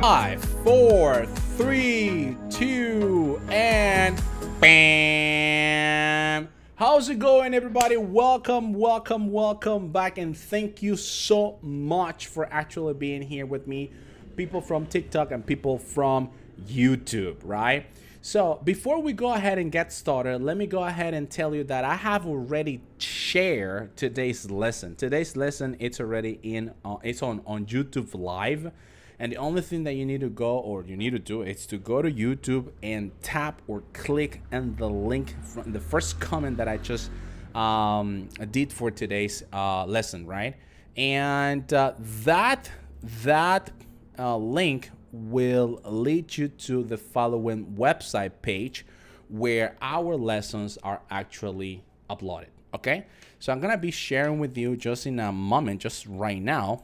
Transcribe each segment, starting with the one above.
5, 4, 3, 2, and bam! How's it going, everybody? Welcome back, and thank you so much for actually being here with me, people from TikTok and people from YouTube, right? So before we go ahead and get started, let me go ahead and tell you that I have already shared today's lesson. Today's lesson, it's already it's on YouTube Live. And the only thing that you need to do is to go to YouTube and tap or click on the link from the first comment that I just did for today's lesson, right? And that link will lead you to the following website page where our lessons are actually uploaded. Okay, so I'm gonna be sharing with you just in a moment, just right now.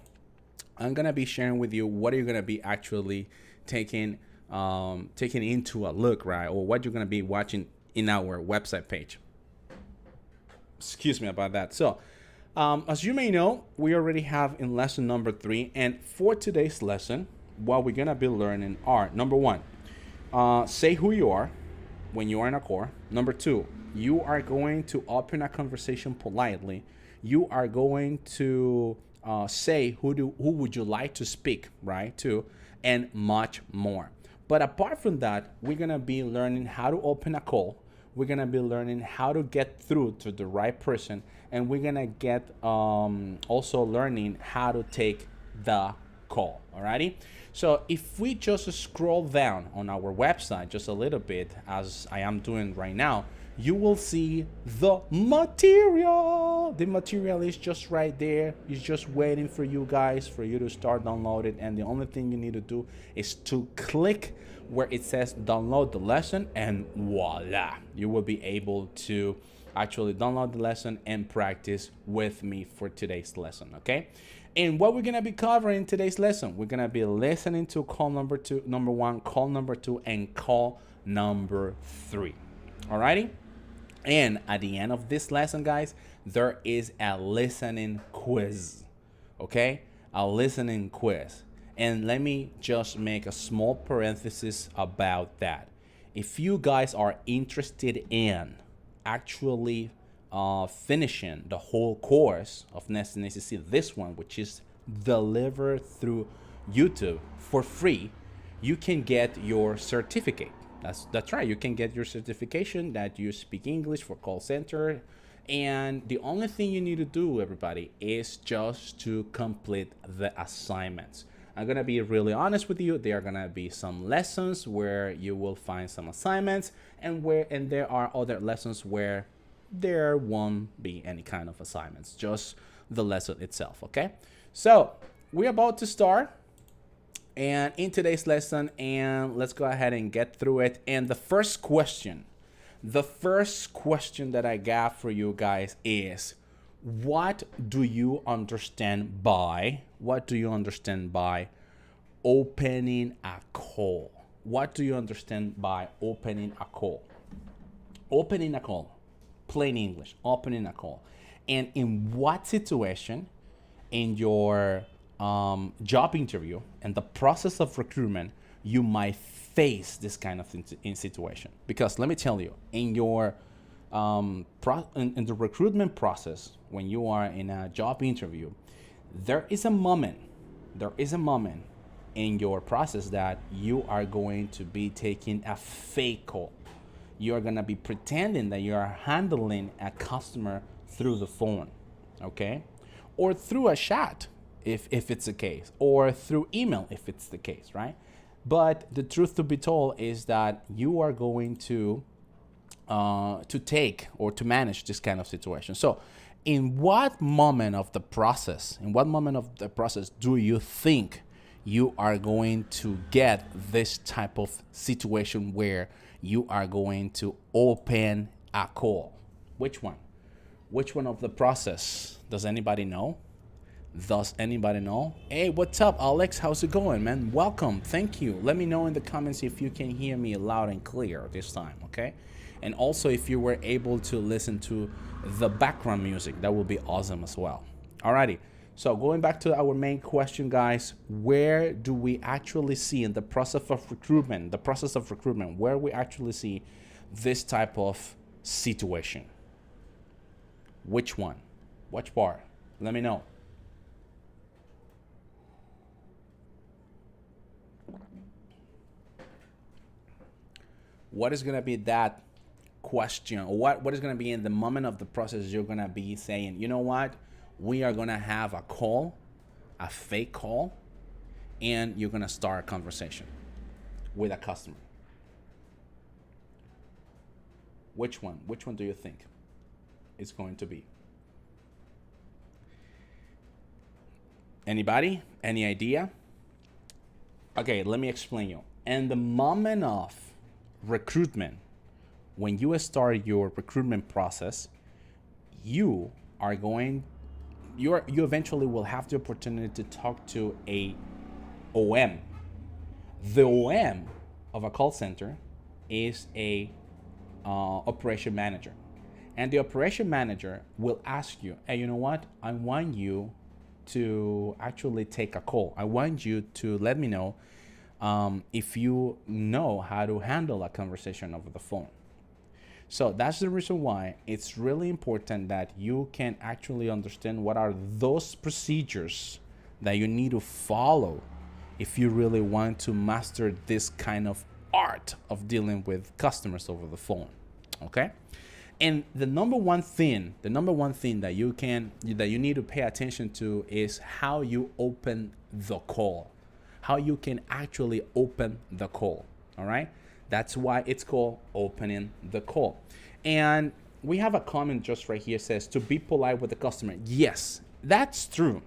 I'm gonna be sharing with you what you're gonna be actually taking into a look, right? Or what you're gonna be watching in our website page. Excuse me about that. So as you may know, we already have in lesson number 3, and for today's lesson, what we're gonna be learning are, number 1, say who you are when you are in a car. Number 2, you are going to open a conversation politely. You are going to say who would you like to speak, right, to, and much more. But apart from that, we're gonna be learning how to open a call. We're gonna be learning how to get through to the right person, and we're gonna get also learning how to take the call. Alrighty, so if we just scroll down on our website just a little bit, as I am doing right now, you will see the material. The material is just right there. It's just waiting for you guys, for you to start downloading. And the only thing you need to do is to click where it says download the lesson, and voila, you will be able to actually download the lesson and practice with me for today's lesson. Okay, and what we're gonna be covering in today's lesson, we're gonna be listening to call number 1, call number 2, and call number 3. Alrighty. And at the end of this lesson, guys, there is a listening quiz, okay? A listening quiz. And let me just make a small parenthesis about that. If you guys are interested in actually finishing the whole course of Nest and ACC, this one, which is delivered through YouTube for free, you can get your certificate. That's right. You can get your certification that you speak English for call center. And the only thing you need to do, everybody, is just to complete the assignments. I'm going to be really honest with you. There are going to be some lessons where you will find some assignments, and there are other lessons where there won't be any kind of assignments, just the lesson itself. Okay, so we're about to start. And in today's lesson, and let's go ahead and get through it. And the first question that I got for you guys is, what do you understand by opening a call? What do you understand by opening a call? Opening a call, plain English, opening a call. And in what situation in your job interview and the process of recruitment you might face this kind of situation? Because let me tell you, in your in the recruitment process, when you are in a job interview, there is a moment in your process that you are going to be taking a fake call. You are going to be pretending that you are handling a customer through the phone, okay, or through a chat if it's the case, or through email if it's the case, right? But the truth to be told is that you are going to take or to manage this kind of situation. So in what moment of the process do you think you are going to get this type of situation where you are going to open a call? Which one of the process? Does anybody know? Hey, what's up, Alex? How's it going, man? Welcome. Thank you. Let me know in the comments if you can hear me loud and clear this time, okay? And also, if you were able to listen to the background music, that would be awesome as well. Alrighty. So going back to our main question, guys, where do we actually see in the process of recruitment, where we actually see this type of situation? Which one? Which part? Let me know. What is going to be that question? Or what is going to be in the moment of the process you're going to be saying, you know what? We are going to have a call, a fake call, and you're going to start a conversation with a customer. Which one? Which one do you think it's going to be? Anybody? Any idea? Okay, let me explain you. In the moment of recruitment, when you start your recruitment process, you eventually will have the opportunity to talk to a OM. The OM of a call center is a operation manager, and the operation manager will ask you, hey, you know what? I want you to actually take a call. I want you to let me know if you know how to handle a conversation over the phone. So that's the reason why it's really important that you can actually understand what are those procedures that you need to follow if you really want to master this kind of art of dealing with customers over the phone. Okay? And the number one thing that you need to pay attention to is how you open the call. How you can actually open the call. All right? That's why it's called opening the call. And we have a comment just right here, says to be polite with the customer. Yes, that's true.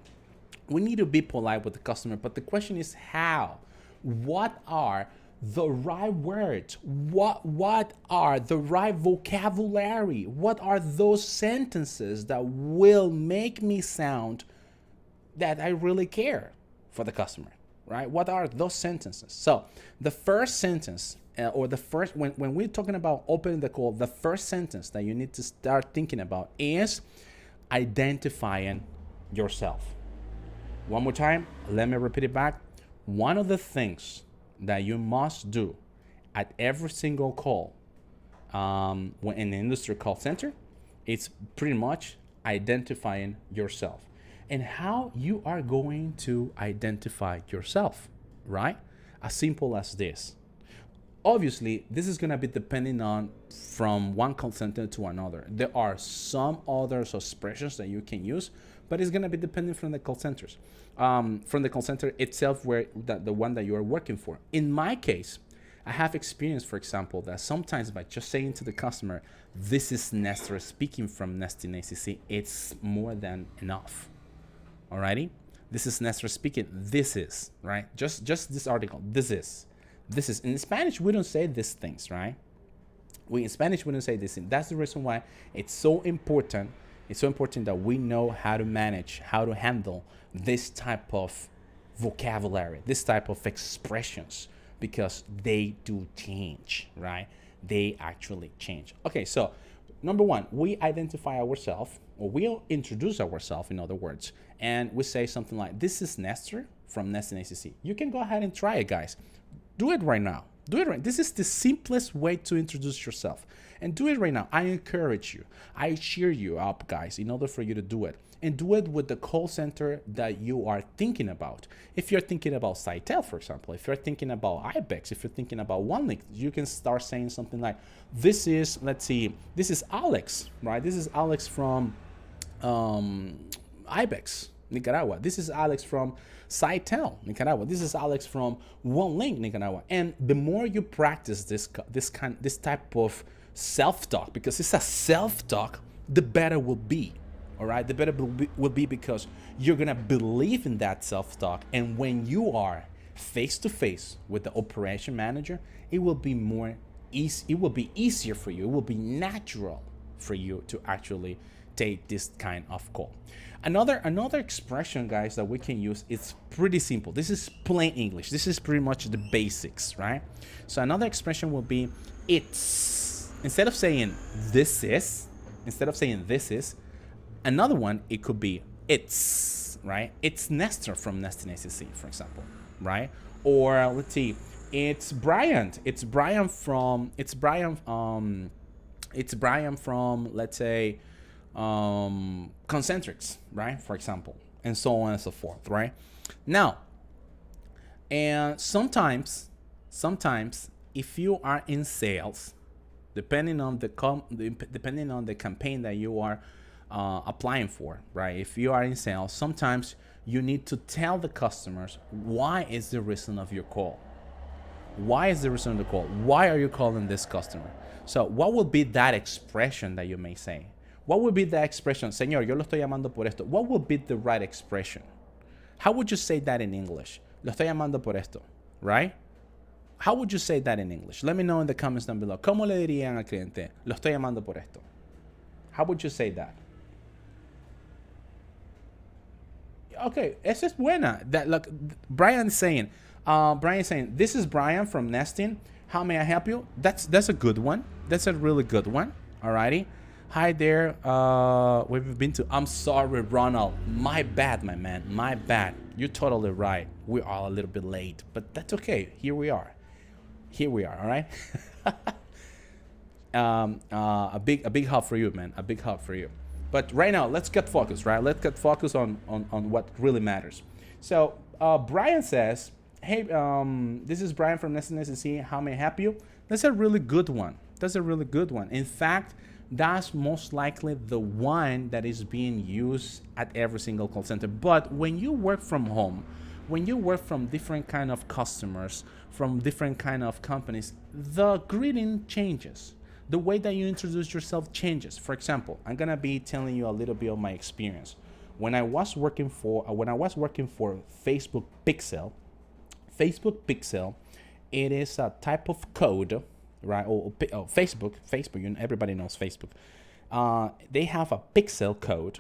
We need to be polite with the customer, but the question is how? What are the right words? What are the right vocabulary? What are those sentences that will make me sound that I really care for the customer, right? What are those sentences? So the first sentence, when we're talking about opening the call, the first sentence that you need to start thinking about is identifying yourself. One more time, let me repeat it back. One of the things that you must do at every single call when in the industry call center, it's pretty much identifying yourself. And how you are going to identify yourself, right? As simple as this. Obviously, this is going to be depending on from one call center to another. There are some other expressions that you can use, but it's going to be dependent from the call centers, from the call center itself, where the one that you are working for. In my case, I have experienced, for example, that sometimes by just saying to the customer, this is Nestor speaking from Nest in ACC, it's more than enough. Alrighty? This is Nestor speaking. This is, right? Just this article. This is. In Spanish, we don't say these things, right? In Spanish, we don't say this thing. That's the reason why it's so important. It's so important that we know how to manage, how to handle this type of vocabulary, this type of expressions, because they do change, right? They actually change. Okay, so number one, we identify ourselves, or we'll introduce ourselves, in other words, and we say something like, this is Nestor from Nest in ACC. You can go ahead and try it, guys. Do it right now. Do it right. This is the simplest way to introduce yourself. And do it right now. I encourage you. I cheer you up, guys, in order for you to do it. And do it with the call center that you are thinking about. If you're thinking about Sitel, for example, if you're thinking about IBEX, if you're thinking about OneLink, you can start saying something like, this is, let's see, this is Alex, right? This is Alex from IBEX, Nicaragua. This is Alex from Sitel, Nicaragua. This is Alex from OneLink, Nicaragua. And the more you practice this type of self-talk, because it's a self-talk, the better will be. All right, the better will be because you're gonna believe in that self-talk, and when you are face to face with the operation manager, it will be more easy. It will be easier for you. It will be natural for you to actually take this kind of call. Another expression, guys, that we can use, it's pretty simple. This is plain English. This is pretty much the basics, right? So another expression will be it's. Instead of saying this is, another one, it could be it's. right? It's Nestor from Nesting ACC, for example, right? Or let's see, it's Brian. It's Brian from. It's Brian from, let's say, Concentrics, right? For example, and so on and so forth, right? Now, and sometimes, if you are in sales, depending on the campaign that you are applying for, right? If you are in sales, sometimes you need to tell the customers why is the reason of your call. Why is the reason of the call? Why are you calling this customer? So what would be that expression that you may say? What would be the expression? Señor, yo lo estoy llamando por esto. What would be the right expression? How would you say that in English? Lo estoy llamando por esto, right? How would you say that in English? Let me know in the comments down below. ¿Cómo le dirían al cliente? Lo estoy llamando por esto. How would you say that? Okay, esa es buena. That, look, Brian's saying, this is Brian from Nesting. How may I help you? That's a good one. That's a really good one. Alrighty. Hi there. We've been to. I'm sorry, Ronald. My bad, my man. My bad. You're totally right. We are a little bit late, but that's okay. Here we are. All right. A big help for you, man. A big help for you. But right now, let's get focused, right? Let's get focused on what really matters. So Brian says, hey, this is Brian from Nesting SEC. How may I help you? That's a really good one. In fact, that's most likely the one that is being used at every single call center. But when you work from home, when you work from different kind of customers, from different kind of companies, the greeting changes. The way that you introduce yourself changes. For example, I'm gonna be telling you a little bit of my experience. When I was working for Facebook Pixel, it is a type of code, right? Or Facebook, everybody knows Facebook. They have a pixel code,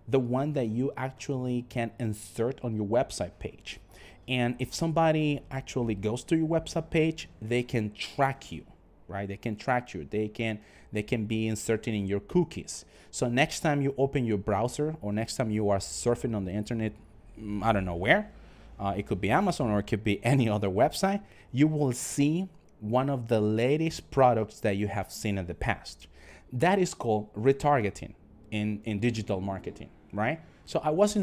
the one that you actually can insert on your website page. And if somebody actually goes to your website page, they can track you, right? They can track you. They can be inserted in your cookies. So next time you open your browser or next time you are surfing on the internet, I don't know where, it could be Amazon or it could be any other website, you will see one of the latest products that you have seen in the past. That is called retargeting in digital marketing, right? So I was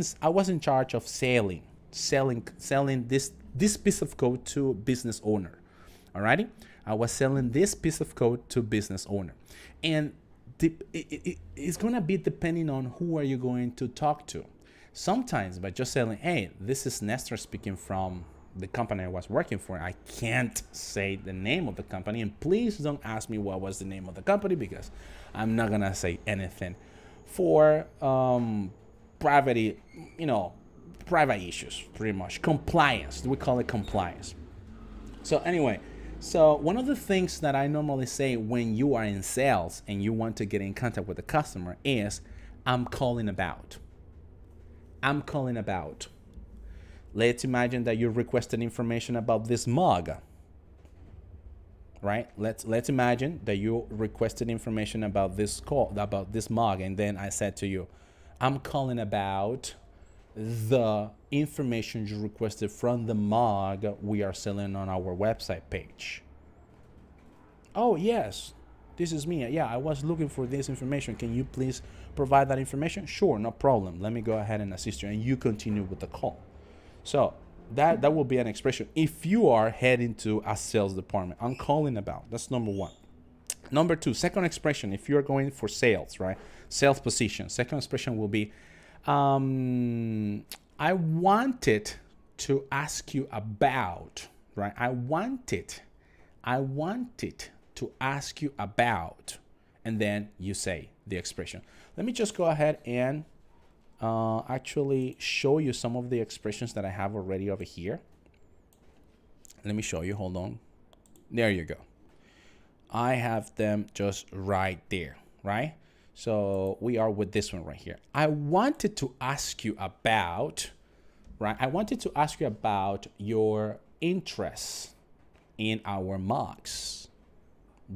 in charge of selling this piece of code to business owner. Alrighty, I was selling this piece of code to business owner, and it's gonna be depending on who are you going to talk to. Sometimes by just saying, hey, this is Nestor speaking from the company I was working for. I can't say the name of the company, and please don't ask me what was the name of the company because I'm not gonna say anything for private issues, pretty much compliance. We call it compliance. So anyway, so one of the things that I normally say when you are in sales and you want to get in contact with the customer is, I'm calling about. Let's imagine that you requested information about this mug, right? Let's imagine that you requested information about this mug, and then I said to you, I'm calling about the information you requested from the mug we are selling on our website page. Oh yes, this is me. Yeah, I was looking for this information. Can you please provide that information? Sure, no problem. Let me go ahead and assist you, and you continue with the call. So that will be an expression if you are heading to a sales department. I'm calling about. That's number one. Number two, second expression, if you're going for sales, right? Sales position. Second expression will be, I wanted to ask you about, right? I wanted to ask you about, and then you say the expression. Let me just go ahead and actually show you some of the expressions that I have already over here. Let me show you. Hold on. There you go. I have them just right there, right? So we are with this one right here. I wanted to ask you about, right? I wanted to ask you about your interest in our mugs.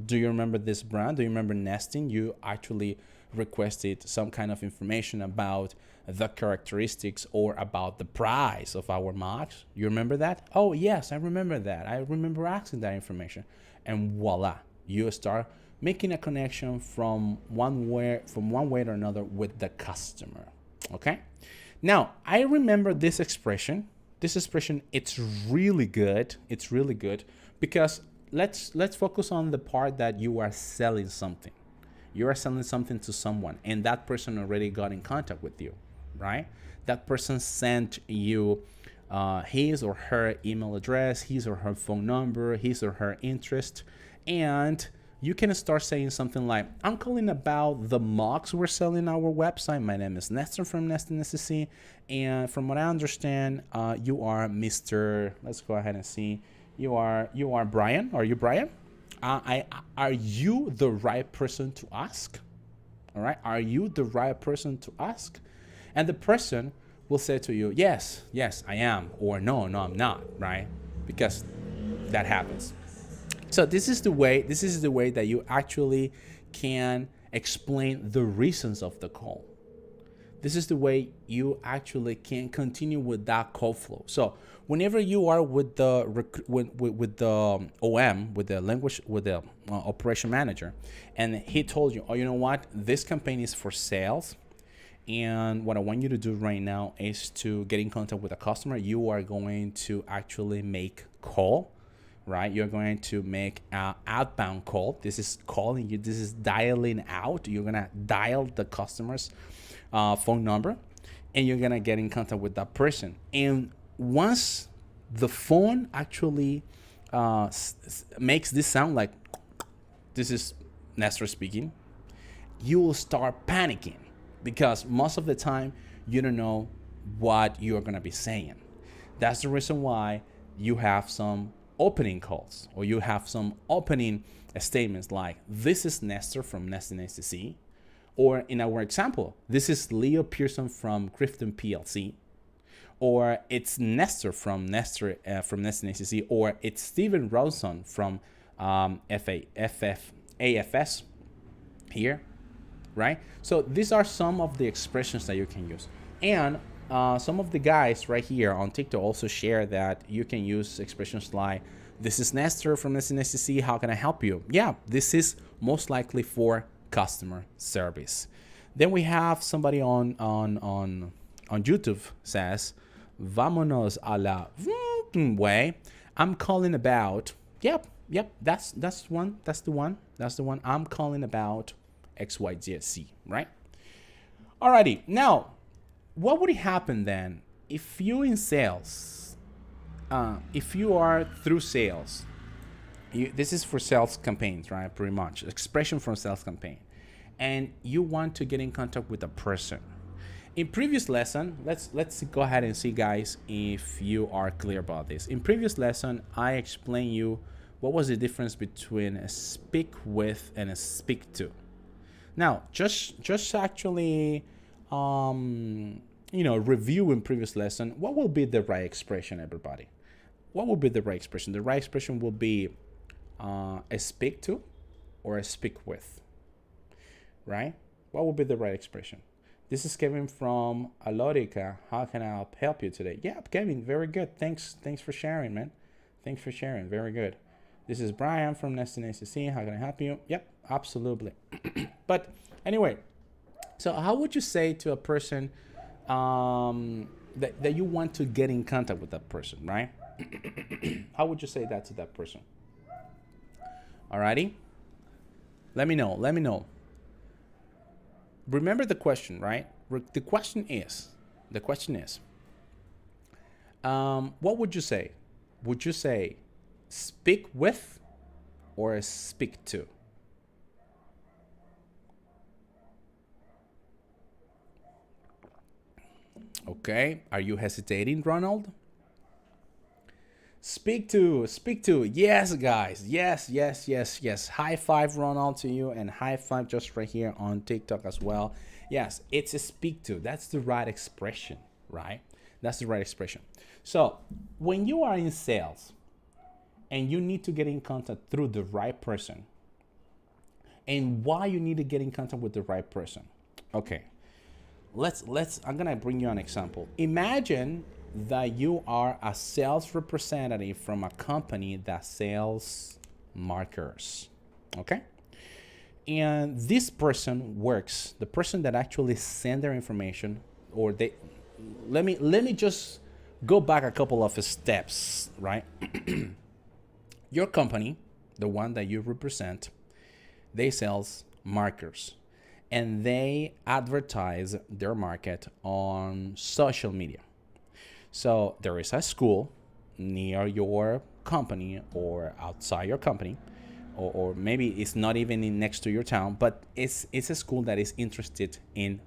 Do you remember this brand? Do you remember Nesting? You actually requested some kind of information about the characteristics or about the price of our mugs. You remember that? Oh, yes, I remember that. I remember asking that information. And voila, you start making a connection from one way or another with the customer. Okay? Now, I remember this expression. This expression, it's really good. It's really good because let's focus on the part that you are selling something. You are selling something to someone and that person already got in contact with you, right? That person sent you his or her email address, his or her phone number, his or her interest, and you can start saying something like, I'm calling about the mugs we're selling on our website. My name is Nestor from Este, and from what I understand, you are Mr. Let's go ahead and see. You are Brian. Are you Brian? Are you the right person to ask? All right. Are you the right person to ask? And the person will say to you, yes, I am, or no, I'm not, right? Because that happens. So this is the way that you actually can explain the reasons of the call. This is the way you actually can continue with that call flow. So whenever you are with the OM, with the language, with the operation manager, and he told you, oh, you know what, this campaign is for sales, and what I want you to do right now is to get in contact with a customer. You are going to actually make call, right? You're going to make an outbound call. This is calling you. This is dialing out. You're gonna dial the customer's phone number, and you're gonna get in contact with that person. And once the phone actually makes this sound like this is Nestor speaking, you will start panicking because most of the time you don't know what you're gonna be saying. That's the reason why you have some opening calls, or you have some opening statements like, this is Nestor from Este, or in our example, this is Leo Pearson from Clifton PLC, or it's Nestor from Este, or it's Steven Rawson from AFS here, right? So these are some of the expressions that you can use. And some of the guys right here on TikTok also share that you can use expressions like, this is Nestor from Este, how can I help you? Yeah, this is most likely for customer service. Then we have somebody on YouTube says, vámonos a la way. I'm calling about, yep, that's the one. I'm calling about XYZ, right? Alrighty, now, what would happen then if you in sales, if you are through sales, this is for sales campaigns, right? Pretty much expression from sales campaign, and you want to get in contact with a person. In previous lesson, let's go ahead and see, guys, if you are clear about this. In previous lesson, I explained you what was the difference between a speak with and a speak to. Now, just actually, review in previous lesson, what will be the right expression, everybody? What will be the right expression? The right expression will be a speak to or a speak with, right? What will be the right expression? This is Kevin from Alorica. How can I help you today? Yeah, Kevin, very good. Thanks for sharing, man. Thanks for sharing. Very good. This is Brian from Este. How can I help you? Yep, absolutely. But anyway, so how would you say to a person that you want to get in contact with that person, right? How would you say that to that person? Alrighty? Let me know. Remember the question, right? The question is, what would you say? Would you say speak with or speak to? Okay, are you hesitating, Ronald? Speak to. Yes, guys. Yes. High five, Ronald, to you, and high five just right here on TikTok as well. Yes, it's a speak to. That's the right expression, right? That's the right expression. So when you are in sales and you need to get in contact through the right person, and why you need to get in contact with the right person. Okay, I'm gonna bring you an example. Imagine that you are a sales representative from a company that sells markers, okay? And this person works, the person that actually send their information, or they, let me just go back a couple of steps, right? Your company, the one that you represent, they sells markers, and they advertise their market on social media. So there is a school near your company or outside your company, or maybe it's not even next to your town, but it's a school that is interested in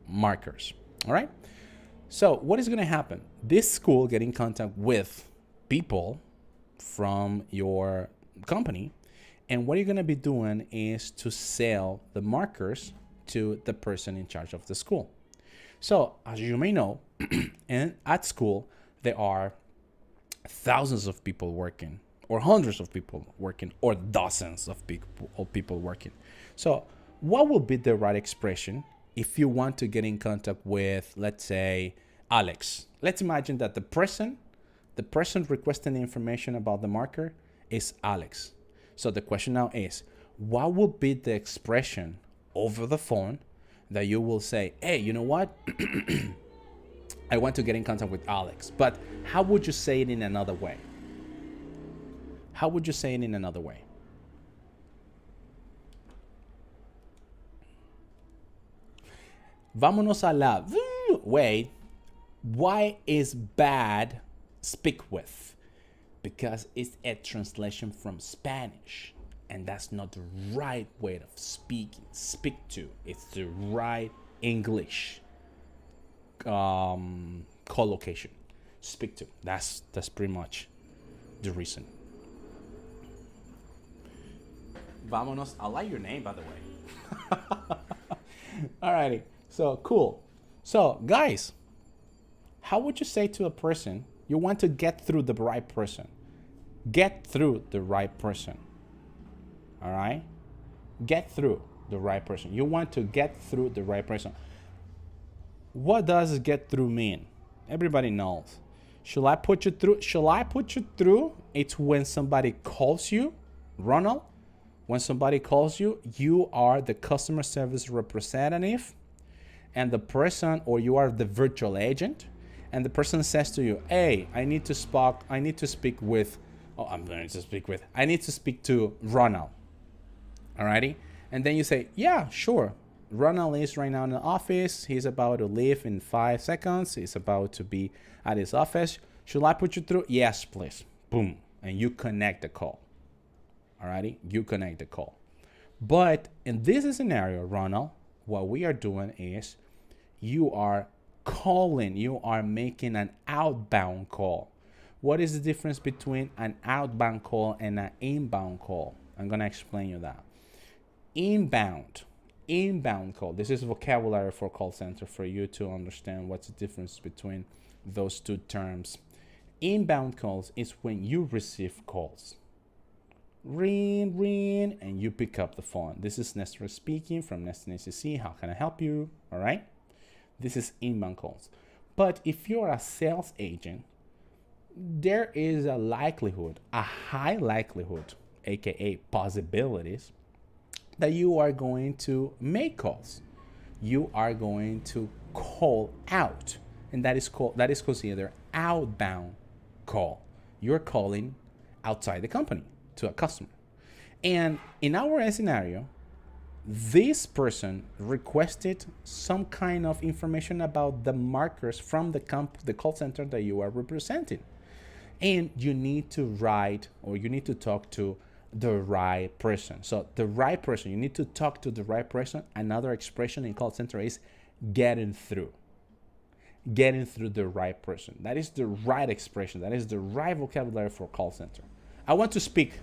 markers. All right. So what is going to happen? This school get in contact with people from your company, and what you're going to be doing is to sell the markers to the person in charge of the school. So as you may know, and at school there are thousands of people working, or hundreds of people working, or dozens of people working. So what would be the right expression if you want to get in contact with, let's say, Alex? Let's imagine that the person requesting the information about the marker is Alex. So the question now is, what would be the expression over the phone that you will say, hey, you know what? I want to get in contact with Alex. But how would you say it in another way? How would you say it in another way? Vámonos a la way. Why is bad speak with? Because it's a translation from Spanish, and that's not the right way of speaking. Speak to. It's the right English collocation. Speak to. That's pretty much the reason. Vámonos. I like your name, by the way. Alrighty. So cool. So guys, how would you say to a person, you want to get through the right person? Get through the right person. All right? Get through the right person. You want to get through the right person. What does get through mean? Everybody knows. Shall I put you through? Shall I put you through? It's when somebody calls you, Ronald. When somebody calls you, you are the customer service representative, and the person, or you are the virtual agent, and the person says to you, hey, I need to speak to Ronald. Alrighty? And then you say, yeah, sure. Ronald is right now in the office. He's about to leave in 5 seconds. He's about to be at his office. Should I put you through? Yes, please. Boom. And you connect the call. Alrighty? You connect the call. But in this scenario, Ronald, what we are doing is you are calling, you are making an outbound call. What is the difference between an outbound call and an inbound call? I'm going to explain you that. Inbound call. This is vocabulary for call center for you to understand what's the difference between those two terms. Inbound calls is when you receive calls. Ring, ring, and you pick up the phone. This is Nestor speaking from Nestor ACC. How can I help you? All right. This is inbound calls. But if you're a sales agent, there is a likelihood, a high likelihood, aka possibilities, that you are going to make calls. You are going to call out, and that is considered outbound call. You're calling outside the company to a customer. And in our scenario, this person requested some kind of information about the markers from the call center that you are representing. And you need to write, or you need to talk to the right person. So the right person, you need to talk to the right person. Another expression in call center is getting through. Getting through the right person. That is the right expression. That is the right vocabulary for call center. I want to speak,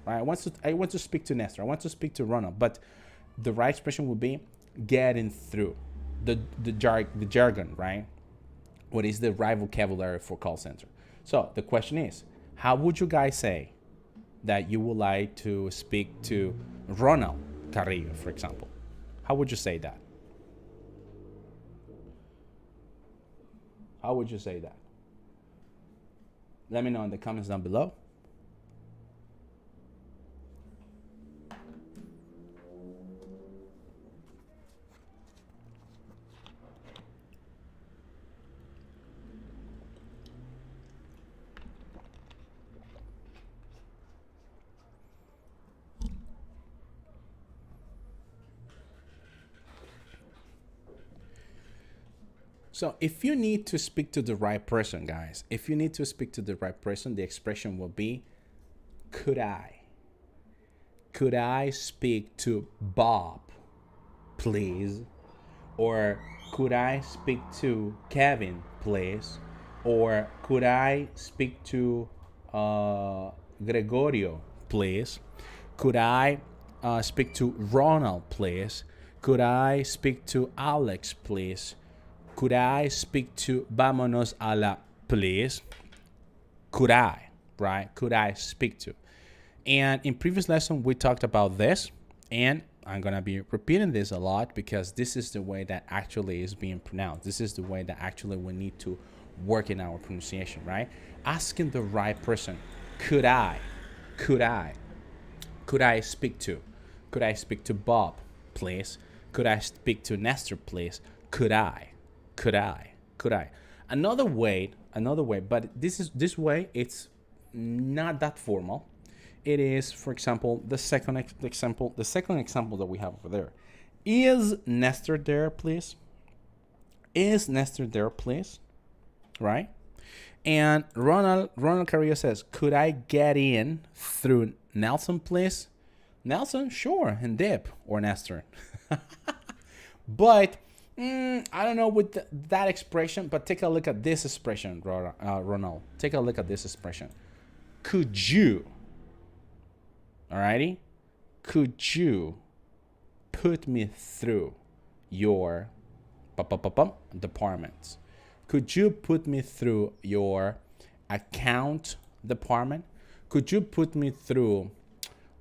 right? I want to speak to Nestor. I want to speak to Ronald, but the right expression would be getting through. The jargon, right? What is the right vocabulary for call center? So the question is, how would you guys say that you would like to speak to Ronald Carrillo, for example? How would you say that? How would you say that? Let me know in the comments down below. So if you need to speak to the right person, guys, if you need to speak to the right person, the expression will be, could I? Could I speak to Bob, please? Or could I speak to Kevin, please? Or could I speak to Gregorio, please? Could I speak to Ronald, please? Could I speak to Alex, please? Could I speak to Vámonos a la, please? Could I, right? Could I speak to? And in previous lesson, we talked about this, and I'm going to be repeating this a lot because this is the way that actually is being pronounced. This is the way that actually we need to work in our pronunciation, right? Asking the right person, could I? Could I? Could I speak to? Could I speak to Bob, please? Could I speak to Nestor, please? Could I? Could I? Could I? Another way, but this way, it's not that formal. It is, for example, the second example that we have over there. Is Nestor there, please? Is Nestor there, please? Right? And Ronald Carrillo says, could I get in through Nelson, please? Nelson, sure, and dip, or Nestor. But I don't know with that expression, but take a look at this expression, Ronald. Take a look at this expression. Could you? Alrighty? Could you put me through your department? Could you put me through your account department? Could you put me through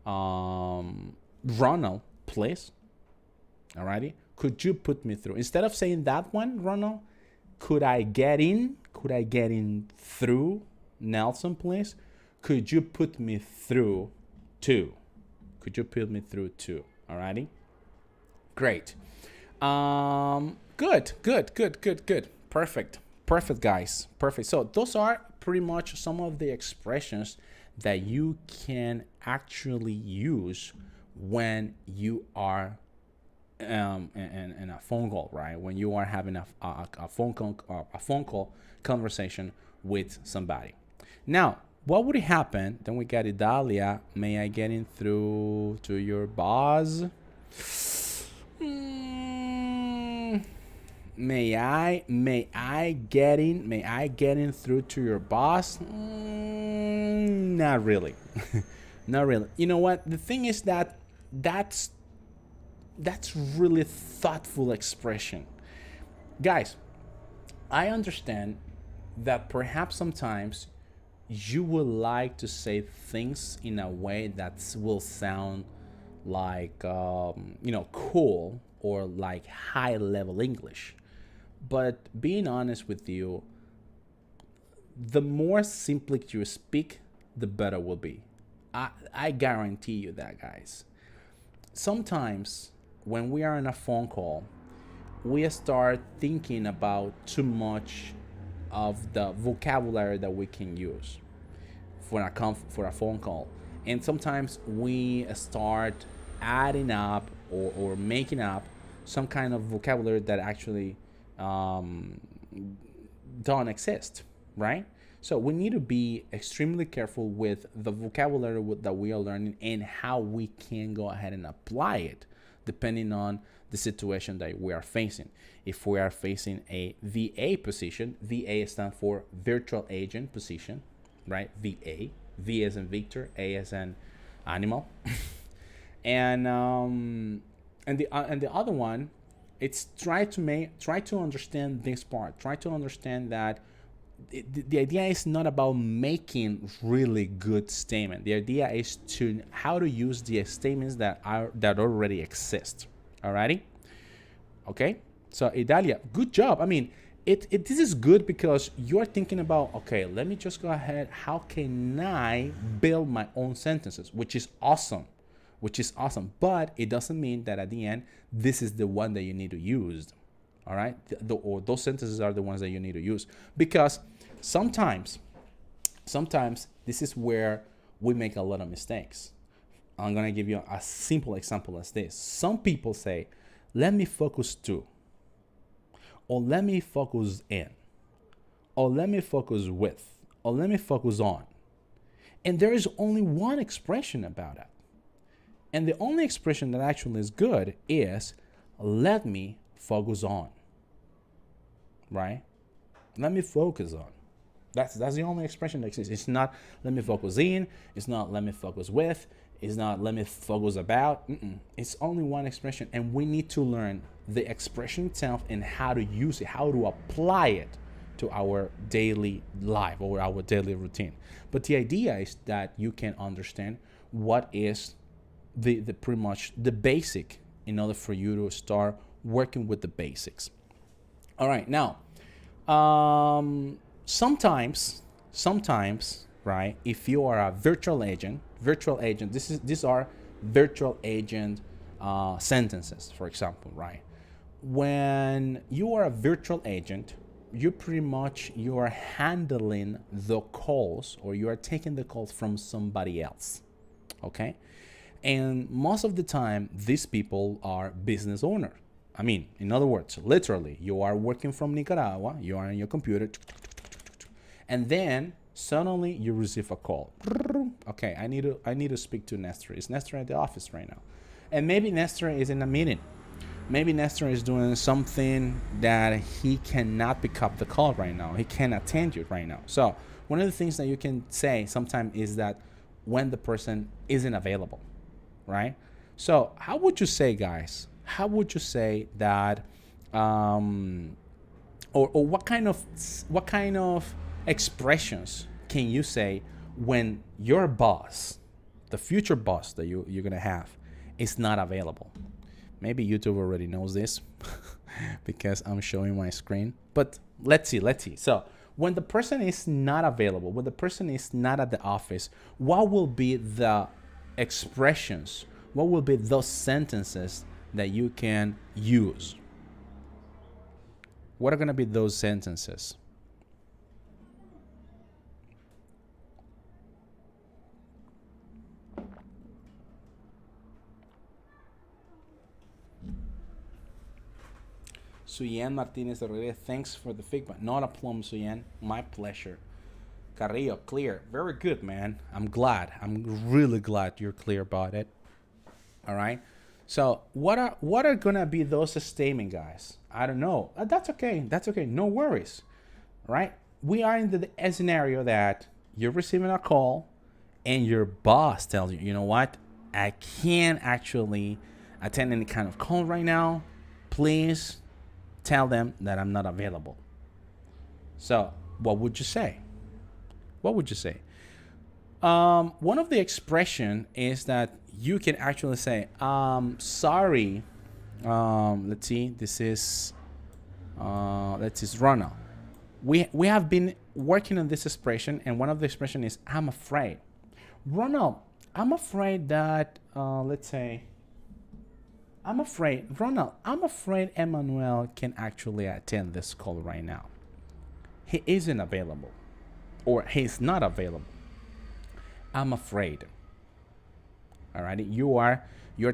Ronald, please? Alrighty? Could you put me through? Instead of saying that one, Ronald, could I get in? Could I get in through Nelson, please? Could you put me through two? Could you put me through two? Alrighty? Great. Good. Perfect, guys. Perfect. So those are pretty much some of the expressions that you can actually use when you are in a phone call, right? When you are having a phone call conversation with somebody. Now, what would happen? Then we got Idalia. May I get in through to your boss? May I get in through to your boss? Not really. Not really. You know what? The thing is that's really thoughtful expression. Guys, I understand that perhaps sometimes you would like to say things in a way that will sound like cool or like high level English. But being honest with you, the more simply you speak, the better will be. I guarantee you that, guys. Sometimes when we are in a phone call, we start thinking about too much of the vocabulary that we can use for a phone call. And sometimes we start adding up or making up some kind of vocabulary that actually don't exist, right? So we need to be extremely careful with the vocabulary that we are learning and how we can go ahead and apply it depending on the situation that we are facing. If we are facing a VA position, VA stands for virtual agent position, right? VA, V as in Victor, A as in animal, and the other one, it's try to understand this part. Try to understand that the idea is not about making really good statement. The idea is to how to use the statements that already exist. Alrighty, okay. So Idalia, good job. I mean, this is good because you're thinking about, okay, let me just go ahead. How can I build my own sentences? Which is awesome. But it doesn't mean that at the end, this is the one that you need to use. All right. Or those sentences are the ones that you need to use, because sometimes this is where we make a lot of mistakes. I'm going to give you a simple example as this. Some people say, let me focus to, or let me focus in, or let me focus with, or let me focus on. And there is only one expression about it. And the only expression that actually is good is let me focus on. Right? Let me focus on. That's the only expression that exists. It's not let me focus in. It's not let me focus with. It's not let me focus about. It's only one expression. And we need to learn the expression itself and how to use it, how to apply it to our daily life or our daily routine. But the idea is that you can understand what is the pretty much the basic in order for you to start working with the basics. All right, now sometimes, right, if you are a virtual agent, these are virtual agent sentences, for example, right? When you are a virtual agent, you are handling the calls, or you are taking the calls from somebody else, okay? And most of the time, these people are business owners. I mean, in other words, literally, you are working from Nicaragua, you are on your computer, and then suddenly you receive a call. Okay, I need to speak to Nestor. Is Nestor at the office right now? And maybe Nestor is in a meeting. Maybe Nestor is doing something that he cannot pick up the call right now. He can't attend you right now. So one of the things that you can say sometimes is that when the person isn't available, right? So how would you say, guys? How would you say that, or what kind of expressions can you say when your boss, the future boss that you're gonna have, is not available? Maybe YouTube already knows this because I'm showing my screen. But let's see. So when the person is not available, when the person is not at the office, what will be the expressions? What will be those sentences that you can use? What are going to be those sentences? Suyen Martinez Rodriguez, thanks for the feedback. Not a plum, Suyen. My pleasure. Carrillo, clear. Very good, man. I'm glad. I'm really glad you're clear about it. All right. So what are gonna be those statements, guys? I don't know. That's okay. No worries. All right. We are in the scenario that you're receiving a call, and your boss tells you, you know what? I can't actually attend any kind of call right now. Please tell them that I'm not available. So what would you say? One of the expression is that you can actually say, sorry. Let's see. This is Ronald. We have been working on this expression, and one of the expression is I'm afraid. Ronald, I'm afraid that let's say. I'm afraid Emmanuel can actually attend this call right now. He isn't available, or he's not available. I'm afraid. All right, you're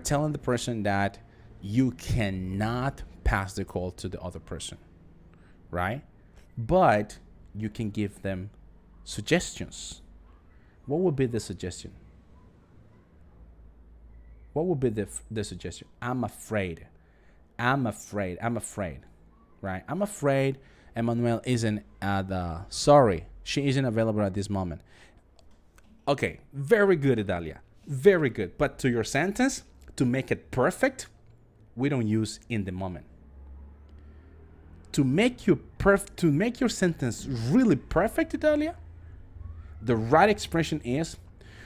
telling the person that you cannot pass the call to the other person, right? But you can give them suggestions. What would be the suggestion? What would be the suggestion? I'm afraid. Right? I'm afraid Emmanuel isn't sorry, she isn't available at this moment. Okay, very good, Idalia. Very good. But to your sentence, to make it perfect, we don't use in the moment. To make your sentence really perfect, Idalia, the right expression is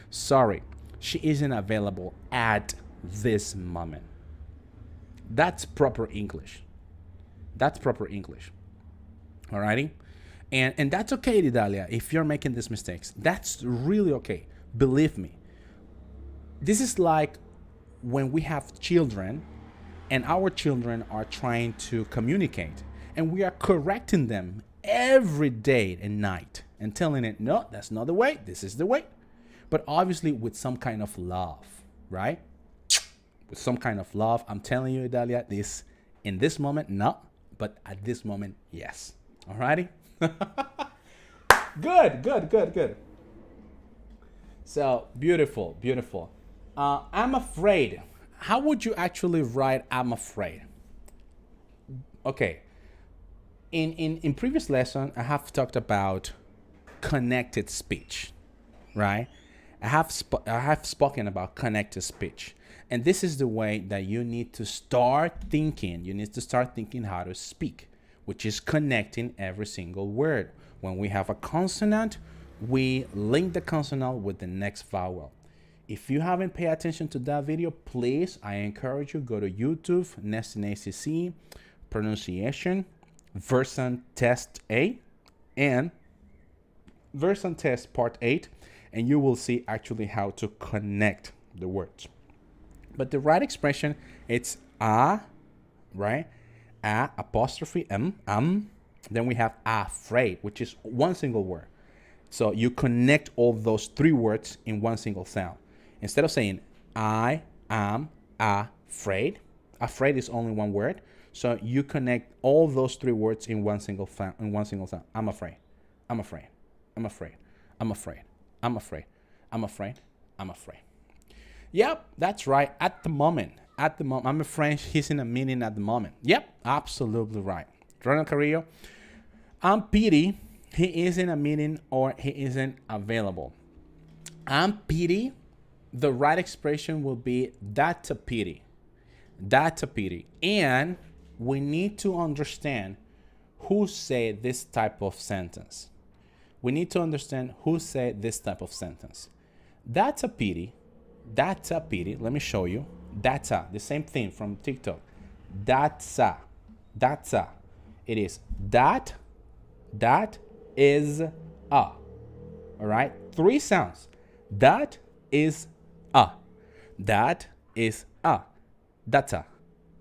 sorry, she isn't available at this moment. That's proper English. Alrighty? And that's okay, Idalia, if you're making these mistakes. That's really okay. Believe me. This is like when we have children and our children are trying to communicate and we are correcting them every day and night and telling it, no, that's not the way, this is the way. But obviously with some kind of love, right? With some kind of love. I'm telling you, Idalia, this in this moment, no, but at this moment, yes. Alrighty? Good. So, beautiful. I'm afraid. How would you actually write I'm afraid? Okay. In previous lesson, I have talked about connected speech, right? I have spoken about connected speech. And this is the way that you need to start thinking. You need to start thinking how to speak, which is connecting every single word. When we have a consonant, we link the consonant with the next vowel. If you haven't paid attention to that video, please, I encourage you, go to YouTube, Nesting ACC, pronunciation, version test A, and version test part 8, and you will see actually how to connect the words. But the right expression, it's a, right? A apostrophe m. Then we have afraid, which is one single word. So you connect all those three words in one single sound. Instead of saying I am afraid, afraid is only one word. So you connect all those three words in one single sound. I'm afraid. I'm afraid. I'm afraid. I'm afraid. I'm afraid. I'm afraid. I'm afraid. Yep, that's right. At the moment, I'm afraid he's in a meeting at the moment. Yep, absolutely right. Ronald Carrillo, I'm pity he is in a meeting or he isn't available. I'm pity, the right expression will be that's a pity. That's a pity. And we need to understand who said this type of sentence. We need to understand who said this type of sentence. That's a pity. That's a pity. Let me show you. That's a, the same thing from TikTok. That's a. It is that is a. All right? Three sounds. That is a. That is a.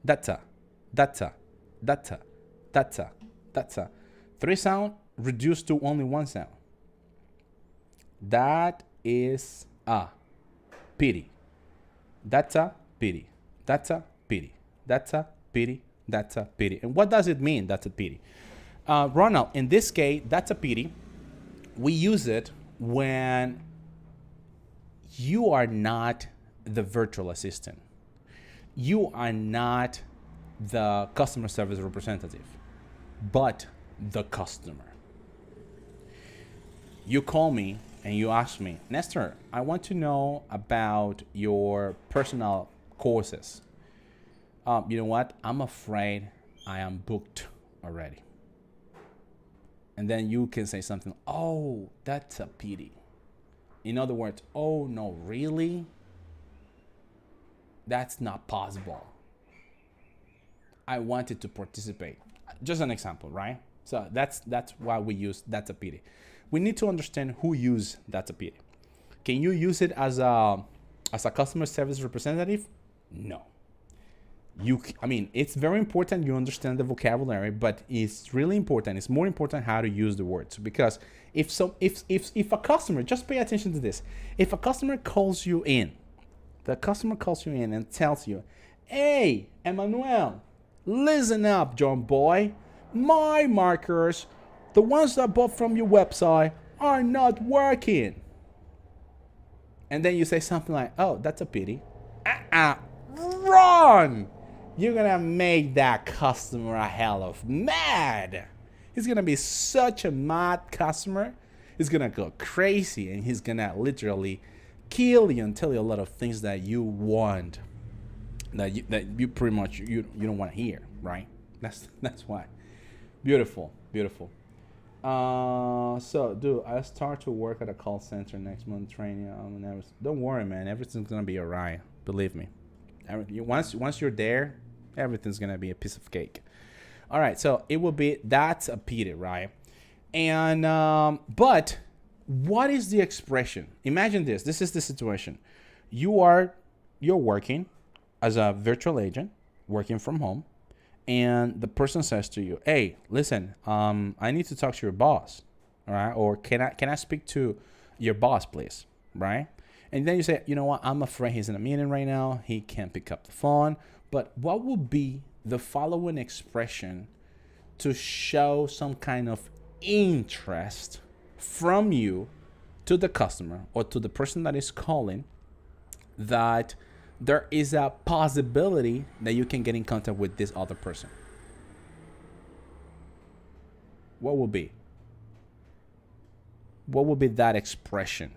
That's a. Three sound reduced to only one sound. That is a. Pity. That's a pity. That's a pity. That's a pity. That's a pity. And what does it mean? That's a pity. Ronald, in this case, that's a pity. We use it when you are not the virtual assistant. You are not the customer service representative, but the customer. You call me and you ask me, Nestor, I want to know about your personal courses. You know what? I'm afraid I am booked already. And then you can say something, oh, that's a pity. In other words, oh no, really? That's not possible. I wanted to participate. Just an example, right? So that's why we use that's a pity. We need to understand who use that's a pity. Can you use it as a customer service representative? No. I mean, it's very important you understand the vocabulary, but it's really important. It's more important how to use the words, because if a customer, just pay attention to this. If a customer calls you in, and tells you, hey, Emmanuel, listen up, John boy. My markers, the ones that I bought from your website, are not working. And then you say something like, oh, that's a pity. Wrong! You're gonna make that customer a hell of mad. He's gonna be such a mad customer. He's gonna go crazy and he's gonna literally kill you and tell you a lot of things that you want, that you pretty much you don't want to hear, right? That's why. Beautiful. So, dude, I start to work at a call center next month training. Don't worry, man. Everything's gonna be alright. Believe me. Once you're there, everything's gonna be a piece of cake. All right, so it will be that's a period, right? And but what is the expression? Imagine this. This is the situation. You're working as a virtual agent, working from home, and the person says to you, "Hey, listen, I need to talk to your boss, all right? Or can I speak to your boss, please, right?" And then you say, "You know what? I'm afraid he's in a meeting right now. He can't pick up the phone." But what would be the following expression to show some kind of interest from you to the customer or to the person that is calling, that there is a possibility that you can get in contact with this other person? What will be? What will be that expression?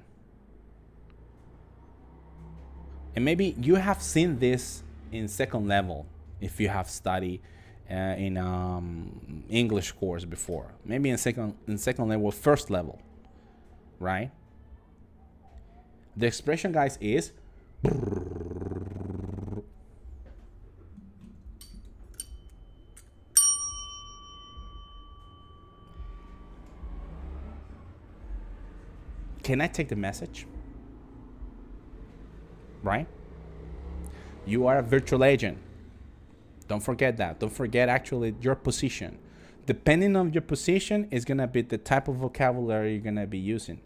And maybe you have seen this in second level if you have studied in English course before. Maybe in second level, first level, right? The expression, guys, is can I take the message? Right? You are a virtual agent. Don't forget that. Don't forget actually your position. Depending on your position is going to be the type of vocabulary you're going to be using.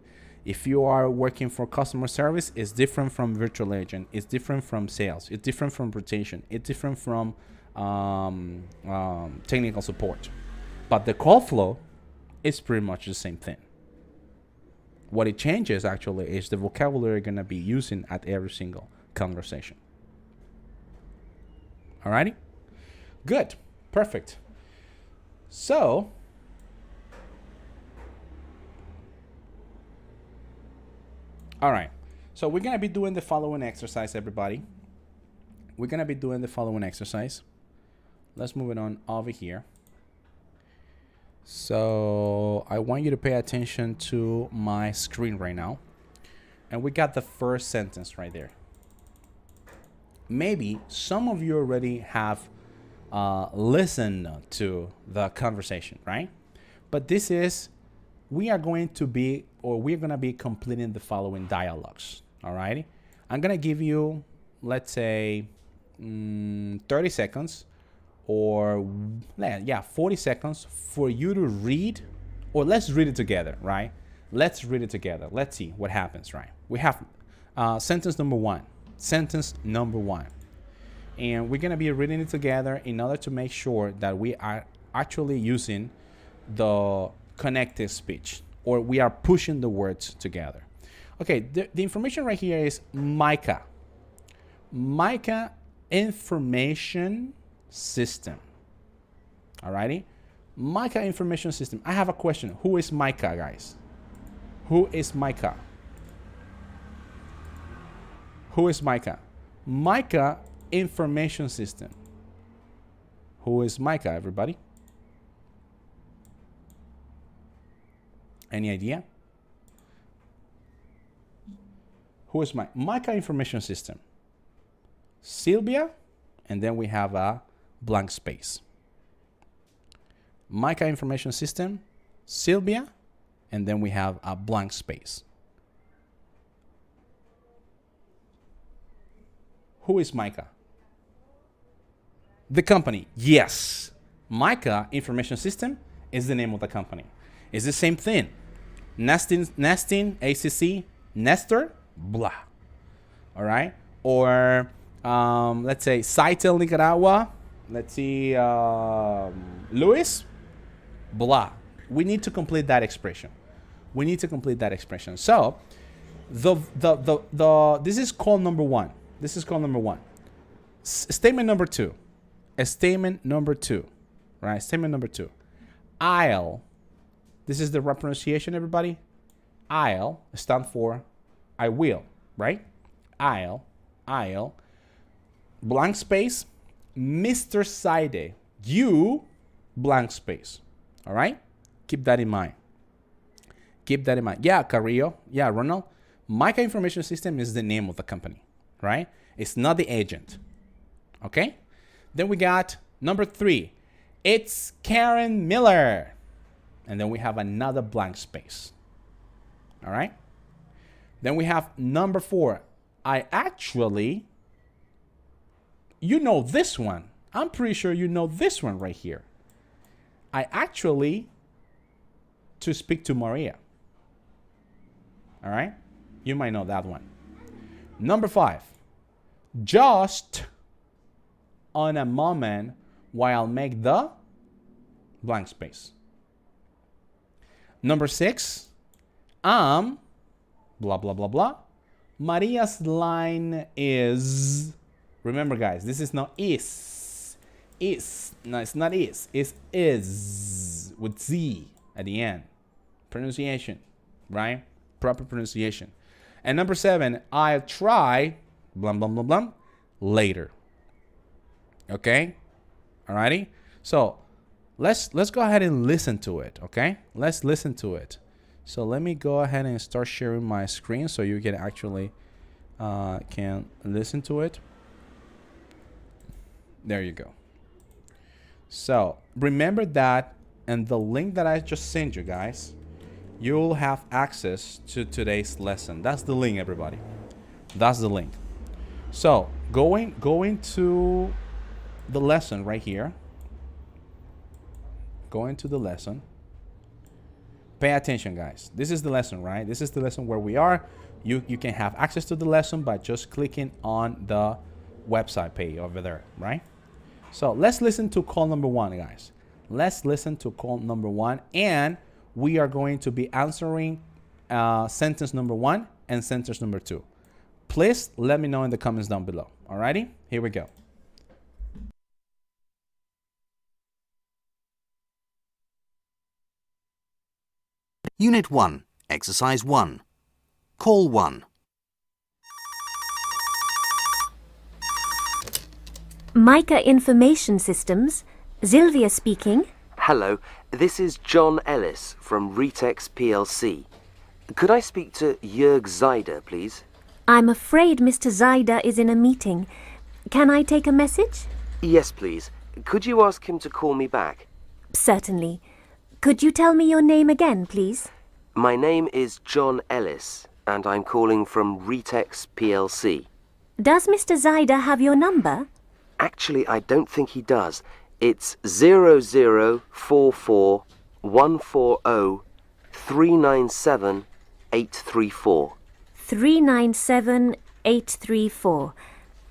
If you are working for customer service, it's different from virtual agent. It's different from sales. It's different from rotation. It's different from technical support. But the call flow is pretty much the same thing. What it changes actually is the vocabulary you're going to be using at every single conversation. Alrighty? Good. Perfect. So, all right. So we're going to be doing the following exercise, everybody. We're going to be doing the following exercise. Let's move it on over here. So I want you to pay attention to my screen right now. And we got the first sentence right there. Maybe some of you already have listened to the conversation, right? But this is, we're going to be completing the following dialogues, all righty? I'm going to give you, let's say, 30 seconds or, 40 seconds for you to read, or let's read it together, right? Let's read it together. Let's see what happens, right? We have sentence number one. Sentence number one. And we're going to be reading it together in order to make sure that we are actually using the connected speech, or we are pushing the words together. Okay, the information right here is MICA. MICA information system. Alrighty? MICA information system. I have a question. Who is MICA, guys? Who is MICA? Who is MICA? MICA information system. Who is MICA, everybody? Any idea? Who is MICA information system? Sylvia, and then we have a blank space. MICA information system, Sylvia, and then we have a blank space. Who is MICA? The company. Yes. MICA information system is the name of the company. It's the same thing. Nesting, ACC, Nestor, blah. All right. Or let's say Saitel Nicaragua. Let's see, Luis, blah. We need to complete that expression. We need to complete that expression. So this is call number one. This is call number one. Statement number two. Statement number two. Right? Statement number two. I'll. This is the right pronunciation, everybody. I'll stand for I will. Right? I'll. Blank space. Mr. Saide. You. Blank space. All right? Keep that in mind. Keep that in mind. Yeah, Carrillo. Yeah, Ronald. MICA Information System is the name of the company. Right? It's not the agent. Okay? Then we got number three. It's Karen Miller. And then we have another blank space. All right. Then we have number 4. I actually, you know this one. I'm pretty sure you know this one right here. I actually to speak to Maria. All right. You might know that one. Number 5. Just on a moment while make the blank space. Number 6. Blah, blah, blah, blah. Maria's line is, remember guys, this is not is. Is. No, it's not is. It's is with Z at the end. Pronunciation, right? Proper pronunciation. And number 7, I'll try, blah, blah, blah, blah, later. Okay? Alrighty? So, let's go ahead and listen to it, okay? Let's listen to it. So let me go ahead and start sharing my screen so you can actually can listen to it. There you go. So remember that in the link that I just sent you guys, you'll have access to today's lesson. That's the link, everybody. That's the link. So going to the lesson right here. Going to the lesson. Pay attention, guys. This is the lesson, right? This is the lesson where we are. You can have access to the lesson by just clicking on the website page over there, right? So let's listen to call number 1, guys. Let's listen to call number 1, and we are going to be answering sentence number 1 and sentence number 2. Please let me know in the comments down below. Alrighty, here we go. Unit 1, Exercise 1. Call 1. Mica Information Systems, Sylvia speaking. Hello, this is John Ellis from Retex PLC. Could I speak to Jörg Zeider, please? I'm afraid Mr. Zeider is in a meeting. Can I take a message? Yes, please. Could you ask him to call me back? Certainly. Could you tell me your name again, please? My name is John Ellis, and I'm calling from Retex PLC. Does Mr. Zeider have your number? Actually, I don't think he does. It's 0044140397 397834.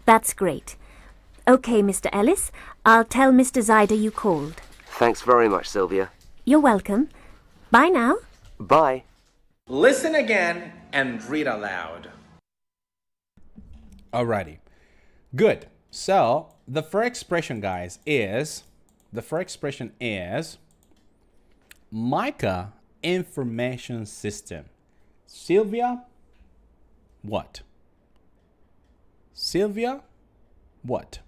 That's great. Okay, Mr. Ellis. I'll tell Mr. Zeider you called. Thanks very much, Sylvia. You're welcome. Bye now. Bye. Listen again and read aloud. Alrighty. Good. So the first expression, guys, is Mica Information System. Sylvia, what? Sylvia, what?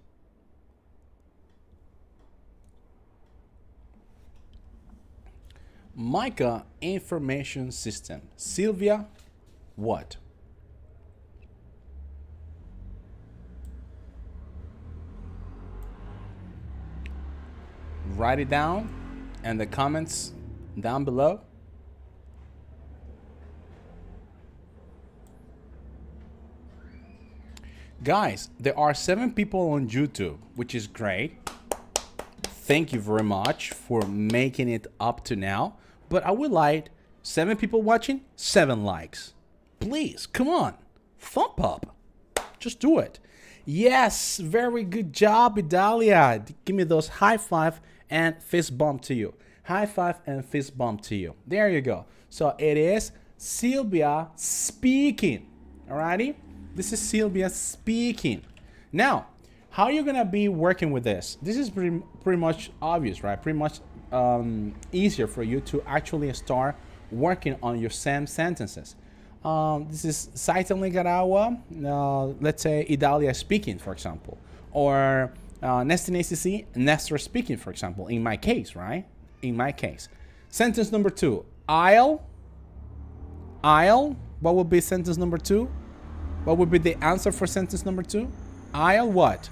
Mica Information System. Sylvia, what? Write it down in the comments down below. Guys, there are 7 people on YouTube, which is great. Thank you very much for making it up to now. But I would like 7 people watching, 7 likes. Please, come on. Thumb up. Just do it. Yes, very good job, Idalia. Give me those high five and fist bump to you. High five and fist bump to you. There you go. So it is Sylvia speaking. Alrighty? This is Sylvia speaking. Now, how are you gonna be working with this? This is pretty much obvious, right? Pretty much easier for you to actually start working on your SAM sentences. This is Saita Ligarawa, let's say Idalia speaking, for example, or Nestinacc, Nestor speaking, for example, in my case, right? In my case. Sentence number 2, I'll, what would be sentence number 2? What would be the answer for sentence number 2? I'll what?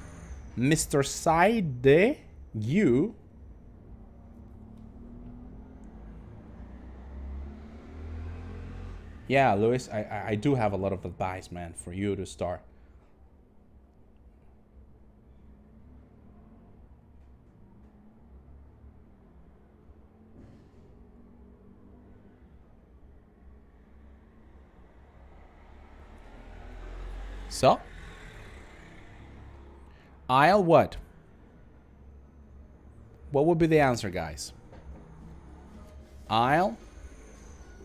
Mr. Saide, you Yeah, Luis, I do have a lot of advice, man, for you to start. So, I'll what? What would be the answer, guys? I'll.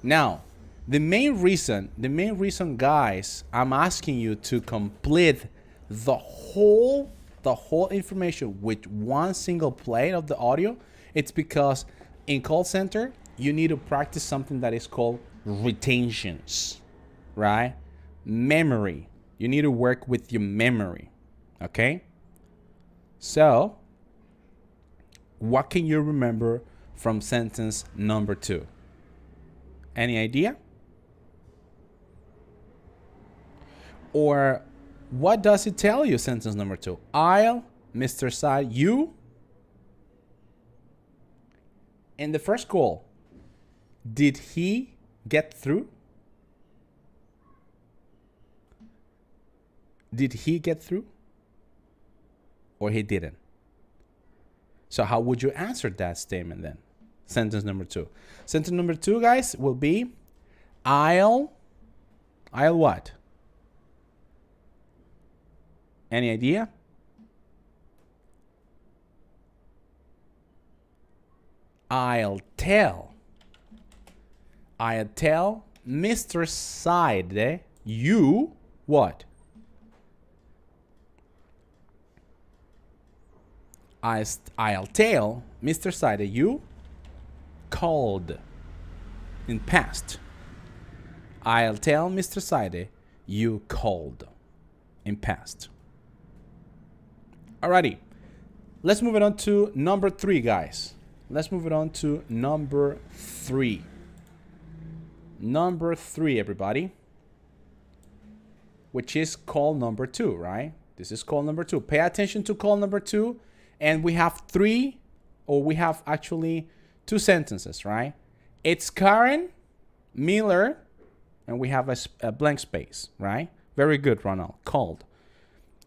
Now, the main reason, guys, I'm asking you to complete the whole information with one single play of the audio. It's because in call center, you need to practice something that is called retentions, right? Memory. You need to work with your memory, okay? So, what can you remember from sentence number 2? Any idea? Or what does it tell you, sentence number 2? I'll, Mr. Side, you. In the first call, did he get through? Did he get through? Or he didn't? So how would you answer that statement then? Sentence number 2. Sentence number 2, guys, will be I'll what? Any idea? I'll tell Mr. Side you what? I'll tell Mr. Side you called in past. I'll tell Mr. Side you called in past. Alrighty. Let's move it on to number 3, guys. Let's move it on to number 3. Number 3, everybody. Which is call number 2, right? This is call number 2. Pay attention to call number 2. And we have actually 2 sentences, right? It's Karen Miller, and we have a blank space, right? Very good, Ronald. Called.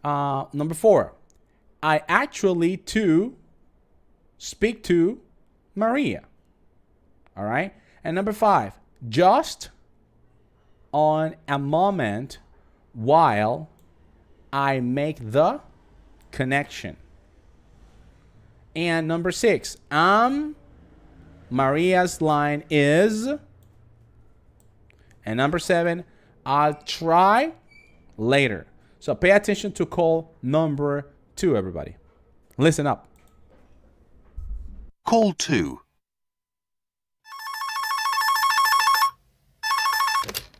Number 4, I actually to speak to Maria. All right. And number 5, just on a moment while I make the connection. And number 6, Maria's line is. And number 7, I'll try later. So pay attention to call number 2, everybody. Listen up. Call 2.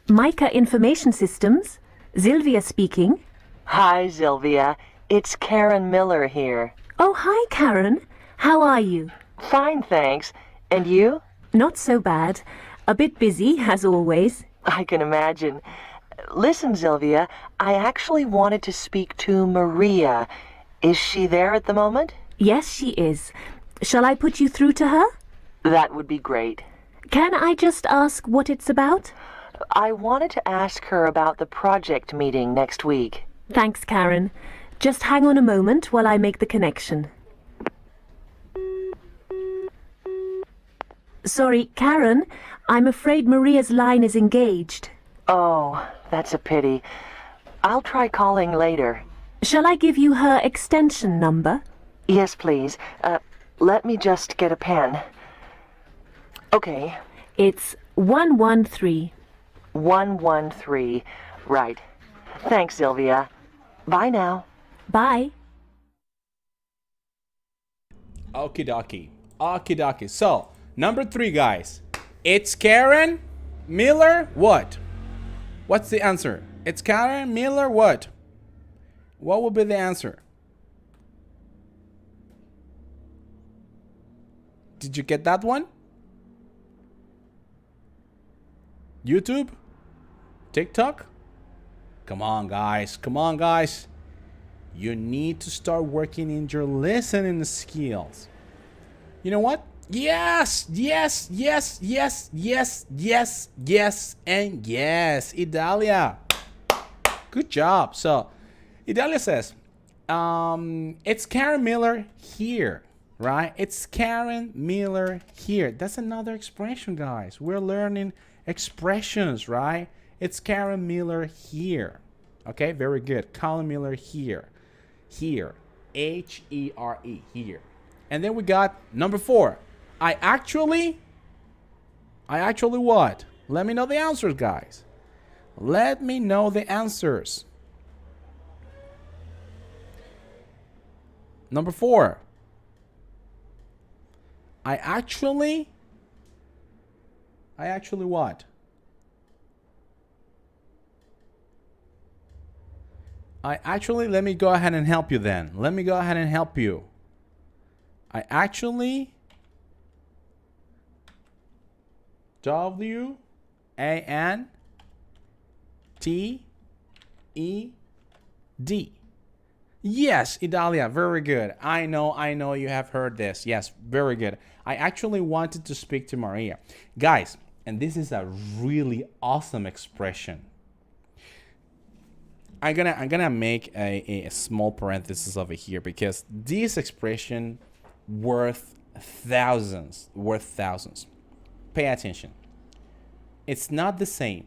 Mica Information Systems. Sylvia speaking. Hi, Sylvia. It's Karen Miller here. Oh, hi, Karen. How are you? Fine, thanks. And you? Not so bad. A bit busy, as always. I can imagine. Listen, Sylvia, I actually wanted to speak to Maria. Is she there at the moment? Yes, she is. Shall I put you through to her? That would be great. Can I just ask what it's about? I wanted to ask her about the project meeting next week. Thanks, Karen. Just hang on a moment while I make the connection. Sorry, Karen, I'm afraid Maria's line is engaged. Oh, that's a pity. I'll try calling later. Shall I give you her extension number? Yes, please. Let me just get a pen. Okay. It's 113. 113. Right. Thanks, Sylvia. Bye now. Bye. Okie dokie. Okie dokie. So, number 3, guys. It's Karen Miller what? What's the answer? It's Karen Miller what? What would be the answer? Did you get that one? YouTube? TikTok? Come on, guys. Come on, guys. You need to start working in your listening skills. You know what? Yes, yes, yes, yes, yes, yes, yes, and yes. Idalia. Good job. So, Idalia says, it's Karen Miller here, right? It's Karen Miller here. That's another expression, guys. We're learning expressions, right? It's Karen Miller here. Okay, very good. Karen Miller here. Here. H-E-R-E, here. And then we got number 4. I actually what? Let me know the answers, guys. Let me know the answers. Number 4. I actually what? Let me go ahead and help you then. Let me go ahead and help you. I actually W-A-N-T-E-D. Yes, Idalia, very good. I know you have heard this. Yes, very good. I actually wanted to speak to Maria. Guys, and this is a really awesome expression. I'm gonna make a small parenthesis over here because this expression worth thousands. Pay attention. It's not the same.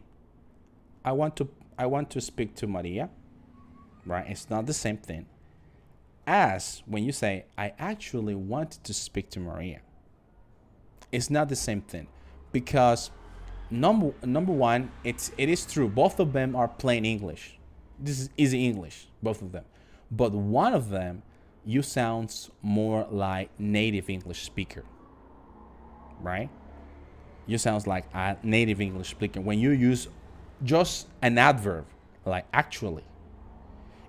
I want to speak to Maria, right? It's not the same thing as when you say I actually wanted to speak to Maria. It's not the same thing because number one, it is true. Both of them are plain English. This is easy English, both of them. But one of them, you sounds more like native English speaker, right? You sounds like a native English speaker when you use just an adverb like actually.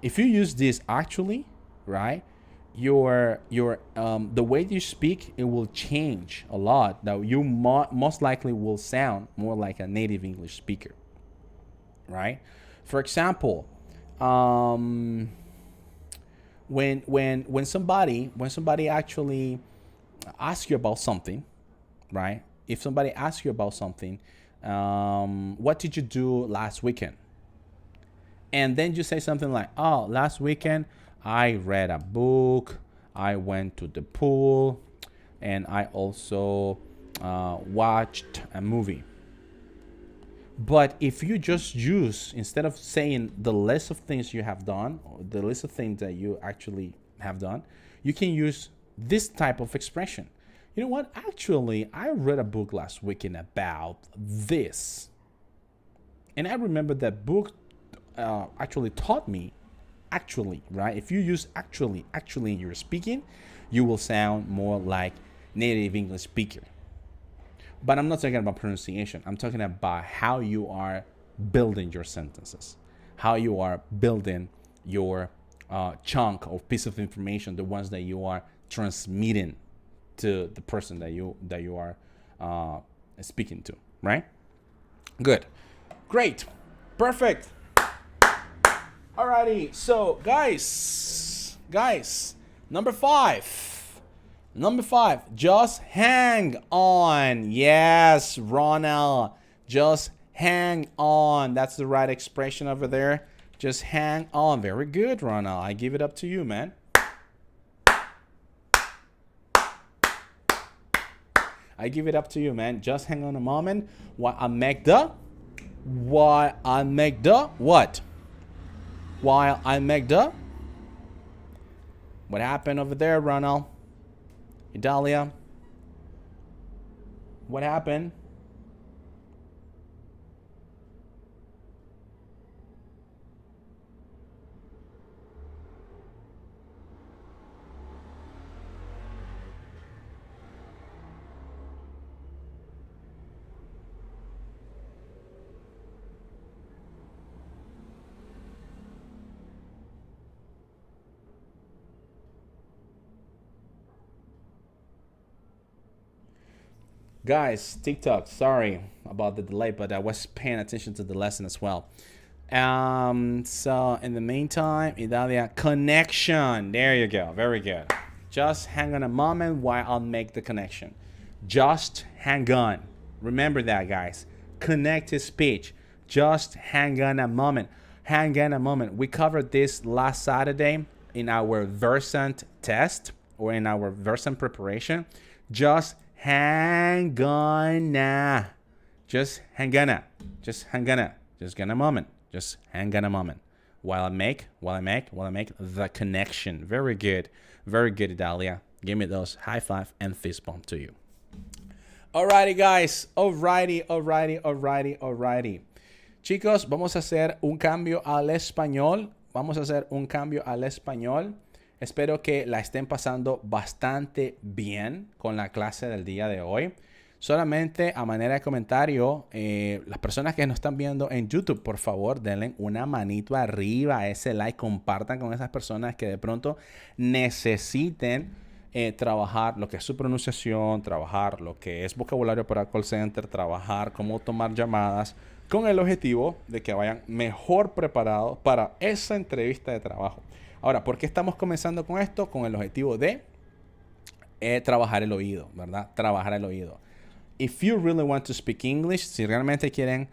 If you use this actually, right, your the way you speak, it will change a lot. That you most likely will sound more like a native English speaker, right? For example, when somebody actually asks you about something, right? If somebody asks you about something, what did you do last weekend? And then you say something like, oh, last weekend I read a book, I went to the pool, and I also watched a movie. But if you just use, instead of saying the list of things you have done, or the list of things that you actually have done, you can use this type of expression. You know what? Actually, I read a book last weekend about this. And I remember that book actually taught me, actually, right? If you use actually in your speaking, you will sound more like native English speaker. But I'm not talking about pronunciation. I'm talking about how you are building your sentences, how you are building your chunk or piece of information, the ones that you are transmitting to the person that you are speaking to, right? Good, great, perfect. Alrighty, so guys, number five, just hang on. Yes, Ronald, just hang on. That's the right expression over there. Just hang on. Very good, Ronald. I give it up to you, man. I give it up to you, man. Just hang on a moment while I make the what? While I make the what happened over there, Ronald? Idalia, what happened? Guys, TikTok, sorry about the delay, but I was paying attention to the lesson as well. So in the meantime, Idalia, connection. There you go. Very good. Just hang on a moment while I'll make the connection. Just hang on. Remember that, guys. Connected speech. Just hang on a moment. Hang on a moment. We covered this last Saturday in our Versant test or in our Versant preparation. Just hang on. Just hang on. Just hang on. Just get a moment. Just hang on a moment. While I make the connection. Very good. Very good, Dalia. Give me those high five and fist bump to you. Alrighty, guys. Alrighty. Chicos, vamos a hacer un cambio al español. Espero que la estén pasando bastante bien con la clase del día de hoy. Solamente a manera de comentario, las personas que nos están viendo en YouTube, por favor, denle una manito arriba, ese like, compartan con esas personas que de pronto necesiten trabajar lo que es su pronunciación, trabajar lo que es vocabulario para call center, trabajar cómo tomar llamadas, con el objetivo de que vayan mejor preparados para esa entrevista de trabajo. Ahora, ¿por qué estamos comenzando con esto? Con el objetivo de trabajar el oído, ¿verdad? Trabajar el oído. If you really want to speak English, si realmente quieren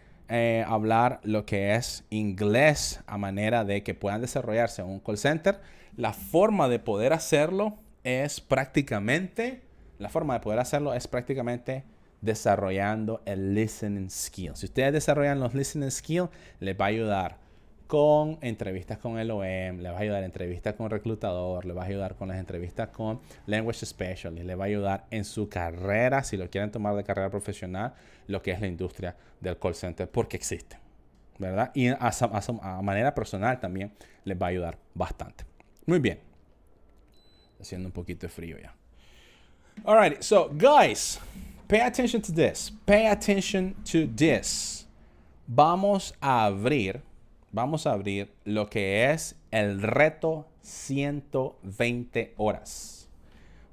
hablar lo que es inglés a manera de que puedan desarrollarse en un call center, la forma de poder hacerlo es prácticamente desarrollando el listening skill. Si ustedes desarrollan los listening skills, les va a ayudar con entrevistas con el OM, les va a ayudar en entrevistas con reclutador, les va a ayudar con las entrevistas con language specialist, les va a ayudar en su carrera, si lo quieren tomar de carrera profesional, lo que es la industria del call center, porque existe, ¿verdad? Y a manera personal también les va a ayudar bastante. Muy bien. Haciendo un poquito de frío ya. Alright, so guys, pay attention to this. Pay attention to this. Vamos a abrir lo que es el reto 120 horas.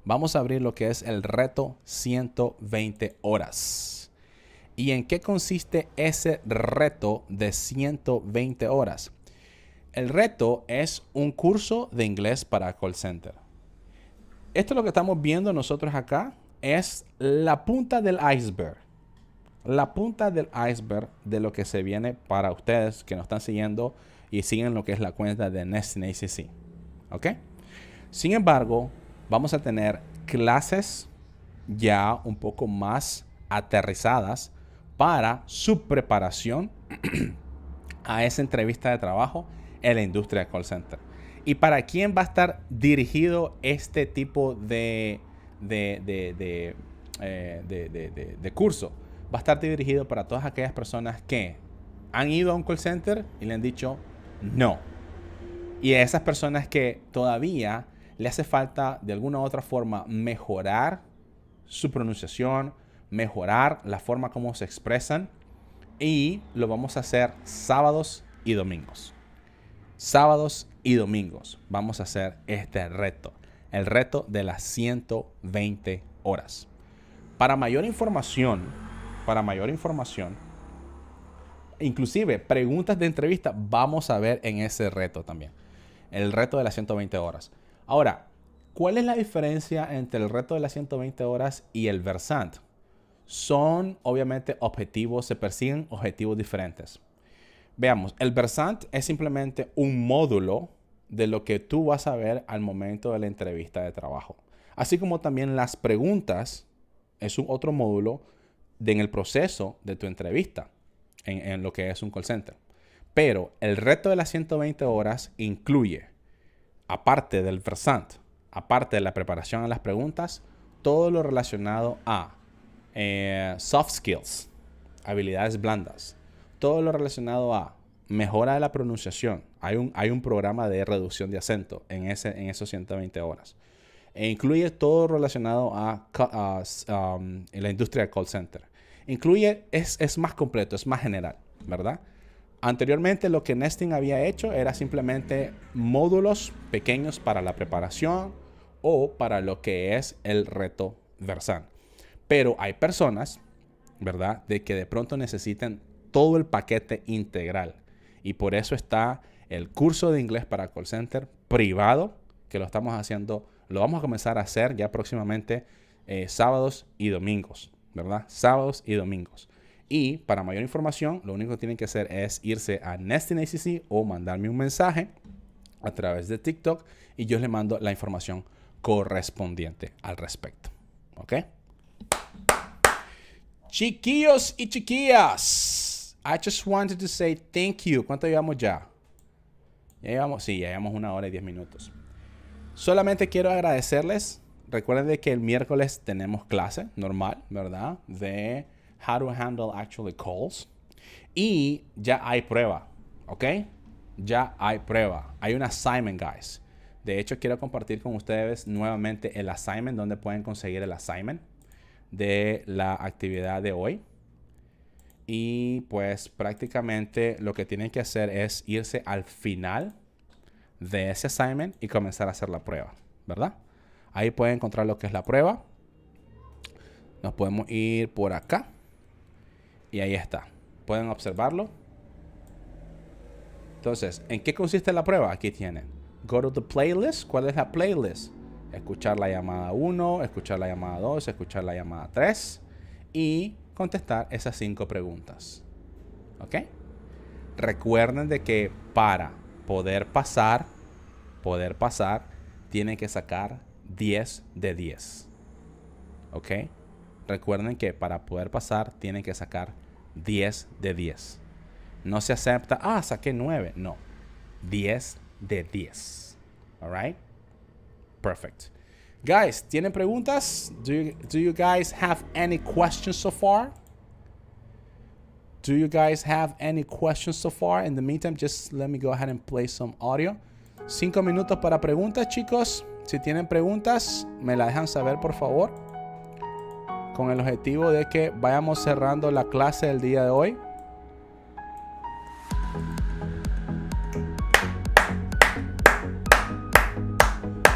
Vamos a abrir lo que es el reto 120 horas. ¿Y en qué consiste ese reto de 120 horas? El reto es un curso de inglés para call center. Esto es lo que estamos viendo nosotros acá. Es la punta del iceberg. La punta del iceberg de lo que se viene para ustedes que nos están siguiendo y siguen lo que es la cuenta de Nesting ACC. ¿Ok? Sin embargo, vamos a tener clases ya un poco más aterrizadas para su preparación a esa entrevista de trabajo en la industria de call center. ¿Y para quién va a estar dirigido este tipo de curso? Va a estar dirigido para todas aquellas personas que han ido a un call center y le han dicho no. Y a esas personas que todavía le hace falta de alguna u otra forma mejorar su pronunciación, mejorar la forma como se expresan, y lo vamos a hacer sábados y domingos. Sábados y domingos vamos a hacer este reto, el reto de las 120 horas. Para mayor información, inclusive preguntas de entrevista, vamos a ver en ese reto también. El reto de las 120 horas. Ahora, ¿cuál es la diferencia entre el reto de las 120 horas y el Versant? Son obviamente objetivos, se persiguen objetivos diferentes. Veamos, el Versant es simplemente un módulo de lo que tú vas a ver al momento de la entrevista de trabajo. Así como también las preguntas es un otro módulo en el proceso de tu entrevista en lo que es un call center. Pero el reto de las 120 horas incluye, aparte del Versant, aparte de la preparación a las preguntas, todo lo relacionado a soft skills, habilidades blandas, todo lo relacionado a mejora de la pronunciación. Hay un programa de reducción de acento en esos 120 horas. E incluye todo relacionado a la industria de call center. Es más completo, es más general, ¿verdad? Anteriormente lo que Nesting había hecho era simplemente módulos pequeños para la preparación o para lo que es el reto Versant. Pero hay personas, ¿verdad?, de que de pronto necesitan todo el paquete integral. Y por eso está el curso de inglés para call center privado, que lo estamos haciendo, lo vamos a comenzar a hacer ya próximamente sábados y domingos, ¿verdad? Sábados y domingos. Y para mayor información, lo único que tienen que hacer es irse a Nesting ACC o mandarme un mensaje a través de TikTok y yo les mando la información correspondiente al respecto. ¿Ok? Chiquillos y chiquillas, I just wanted to say thank you. ¿Cuánto llevamos ya? Ya llevamos 1 hora y 10 minutos. Solamente quiero agradecerles. Recuerden de que el miércoles tenemos clase normal, ¿verdad? De how to handle actually calls. Y ya hay prueba, ¿ok? Ya hay prueba. Hay un assignment, guys. De hecho, quiero compartir con ustedes nuevamente el assignment, donde pueden conseguir el assignment de la actividad de hoy. Y pues prácticamente lo que tienen que hacer es irse al final de ese assignment y comenzar a hacer la prueba, ¿verdad? Ahí pueden encontrar lo que es la prueba. Nos podemos ir por acá. Y ahí está. Pueden observarlo. Entonces, ¿en qué consiste la prueba? Aquí tienen. Go to the playlist. ¿Cuál es la playlist? Escuchar la llamada 1, escuchar la llamada 2, escuchar la llamada 3 y contestar esas 5 preguntas. ¿Ok? Recuerden de que para poder pasar, tienen que sacar 10 de 10. ¿Ok? Recuerden que para poder pasar tienen que sacar 10 de 10. No se acepta, saqué 9. No, 10 de 10. Alright? Perfect. Guys, ¿tienen preguntas? Do you guys have any questions so far? Do you guys have any questions so far? In the meantime, just let me go ahead and play some audio. 5 minutos para preguntas, chicos. Si tienen preguntas, me la dejan saber, por favor. Con el objetivo de que vayamos cerrando la clase del día de hoy.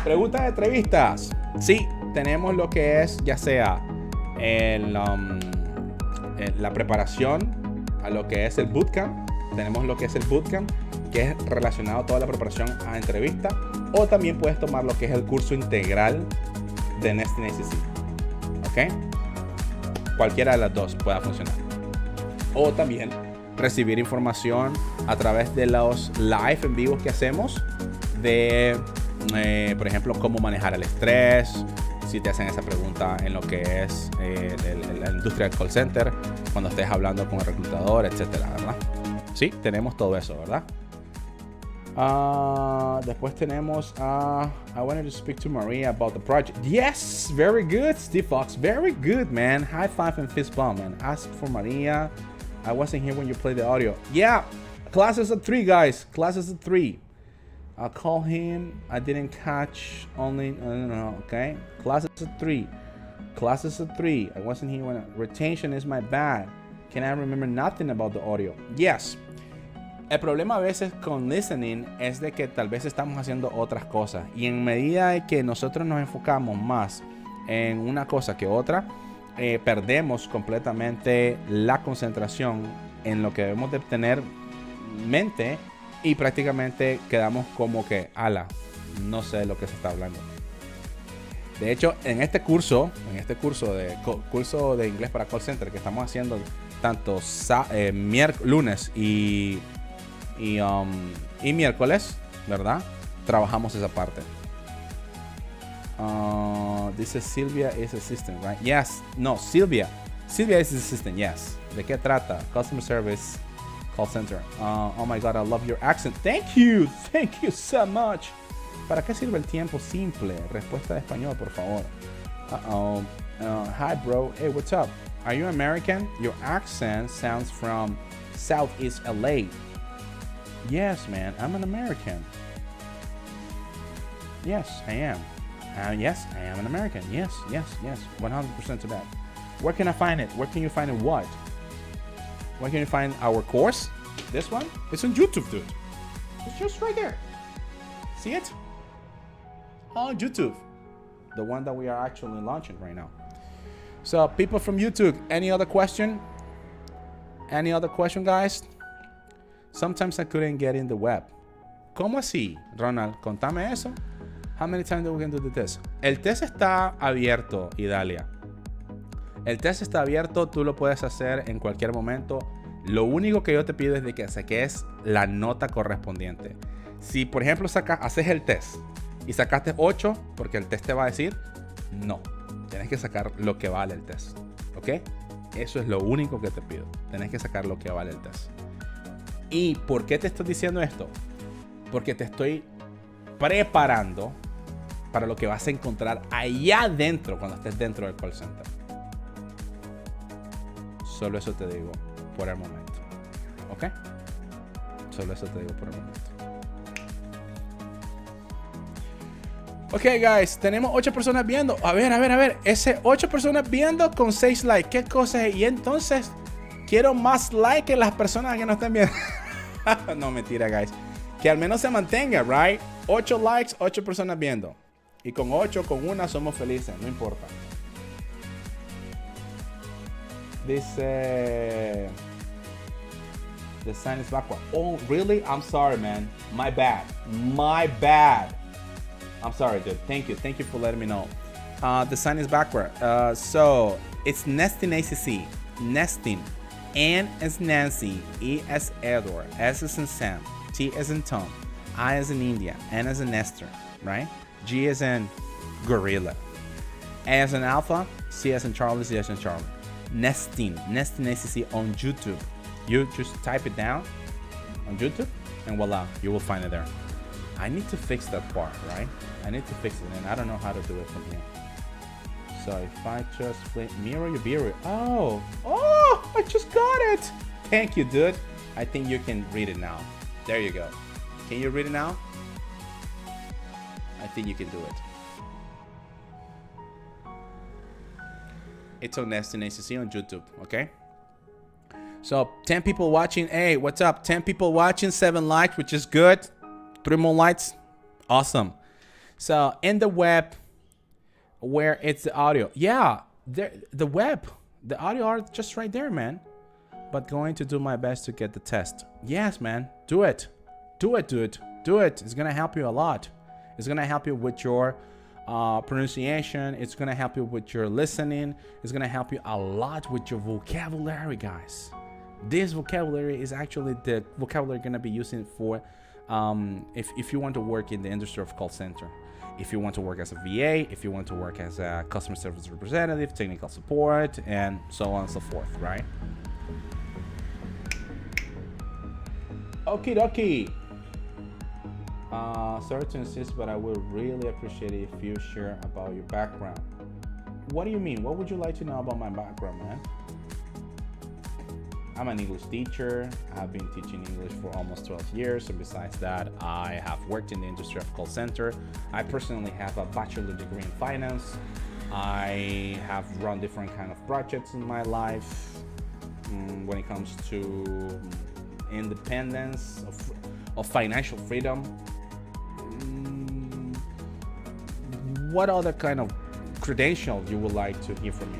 Preguntas de entrevistas. Sí, tenemos lo que es ya sea la preparación a lo que es el bootcamp. Tenemos lo que es el bootcamp, que es relacionado a toda la preparación a entrevista. O también puedes tomar lo que es el curso integral de Nesting ACC. ¿Ok? Cualquiera de las dos pueda funcionar. O también recibir información a través de los live en vivos que hacemos de, por ejemplo, cómo manejar el estrés. Si te hacen esa pregunta en lo que es la industria del call center, cuando estés hablando con el reclutador, etcétera, ¿verdad? Sí, tenemos todo eso, ¿verdad? Después tenemos I wanted to speak to Maria about the project. Yes, very good, Steve Fox. Very good, man. High five and fist bump, man. Ask for Maria. I wasn't here when you played the audio. Yeah, classes at 3, guys. Classes at 3. I'll call him. I didn't catch only. No, okay. Classes at 3. Classes at 3. I wasn't here when retention is my bad. Can I remember nothing about the audio? Yes. El problema a veces con listening es de que tal vez estamos haciendo otras cosas. Y en medida de que nosotros nos enfocamos más en una cosa que otra, perdemos completamente la concentración en lo que debemos de tener mente. Y prácticamente quedamos como que, no sé de lo que se está hablando. De hecho, en este curso de inglés para call center que estamos haciendo tanto lunes y miércoles, ¿verdad? Trabajamos esa parte. Dice Silvia is assistant, right? Yes. No, Silvia is assistant, yes. ¿De qué trata? Customer service. Call center. Oh my God, I love your accent. Thank you so much. ¿Para qué sirve el tiempo simple? Respuesta de español, por favor. Hi, bro. Hey, what's up? Are you American? Your accent sounds from Southeast LA. Yes, man, I'm an American. Yes, I am. Yes, I am an American. Yes. 100% to that. Where can I find it? Where can you find it? What? Where can you find our course? This one? It's on YouTube, dude. It's just right there. See it? On YouTube. The one that we are actually launching right now. So, people from YouTube, any other question? Any other question, guys? Sometimes I couldn't get in the web. ¿Cómo así, Ronald? Contame eso. How many times do we can do the test? El test está abierto, Idalia. El test está abierto, tú lo puedes hacer en cualquier momento. Lo único que yo te pido es de que saques la nota correspondiente. Si, por ejemplo, haces el test y sacaste 8, porque el test te va a decir, no. Tienes que sacar lo que vale el test. ¿Ok? Eso es lo único que te pido. Tienes que sacar lo que vale el test. ¿Y por qué te estoy diciendo esto? Porque te estoy preparando para lo que vas a encontrar allá adentro cuando estés dentro del call center. Solo eso te digo por el momento. ¿Ok? Solo eso te digo por el momento. Ok, guys. Tenemos 8 personas viendo. A ver. Ese 8 personas viendo con 6 likes. ¿Qué cosa es? Y entonces, quiero más likes que las personas que no están viendo. No, mentira, guys. Que al menos se mantenga, right? 8 likes, 8 personas viendo. Y con 8, con una, somos felices. No importa. Dice... The sign is backward. Oh, really? I'm sorry, man. My bad. I'm sorry, dude. Thank you for letting me know. The sign is backward. So, it's nesting ACC. Nesting. N as Nancy. E as Edward. S as in Sam. T as in Tom. I as in India. N as in Nestor. Right? G as in gorilla. A as in alpha. C as in Charlie. C as in Charlie. Nesting ACC on YouTube. You just type it down on YouTube and voila, you will find it there. I need to fix that part, right? I need to fix it and I don't know how to do it from here. So if I just mirror your viewer. Oh, I just got it. Thank you, dude. I think you can read it now. There you go. Can you read it now? I think you can do it. It's on Nesting ACC on YouTube, okay? So 10 people watching. Hey, what's up? 10 people watching, 7 likes, which is good. 3 more likes. Awesome. So in the web, where it's the audio. Yeah, the web, the audio are just right there, man. But going to do my best to get the test. Yes, man. Do it. Do it, dude. Do it. It's going to help you a lot. It's going to help you with your pronunciation. It's going to help you with your listening. It's going to help you a lot with your vocabulary, guys. This vocabulary is actually the vocabulary you're going to be using for if you want to work in the industry of call center. If you want to work as a VA, if you want to work as a customer service representative, technical support, and so on and so forth, right? Okie dokie. Sorry to insist, but I would really appreciate it if you share about your background. What do you mean? What would you like to know about my background, man? I'm an English teacher. I've been teaching English for almost 12 years. And besides that, I have worked in the industry of call center. I personally have a bachelor degree in finance. I have run different kind of projects in my life when it comes to independence, of financial freedom. What other kind of credentials you would like to hear from me?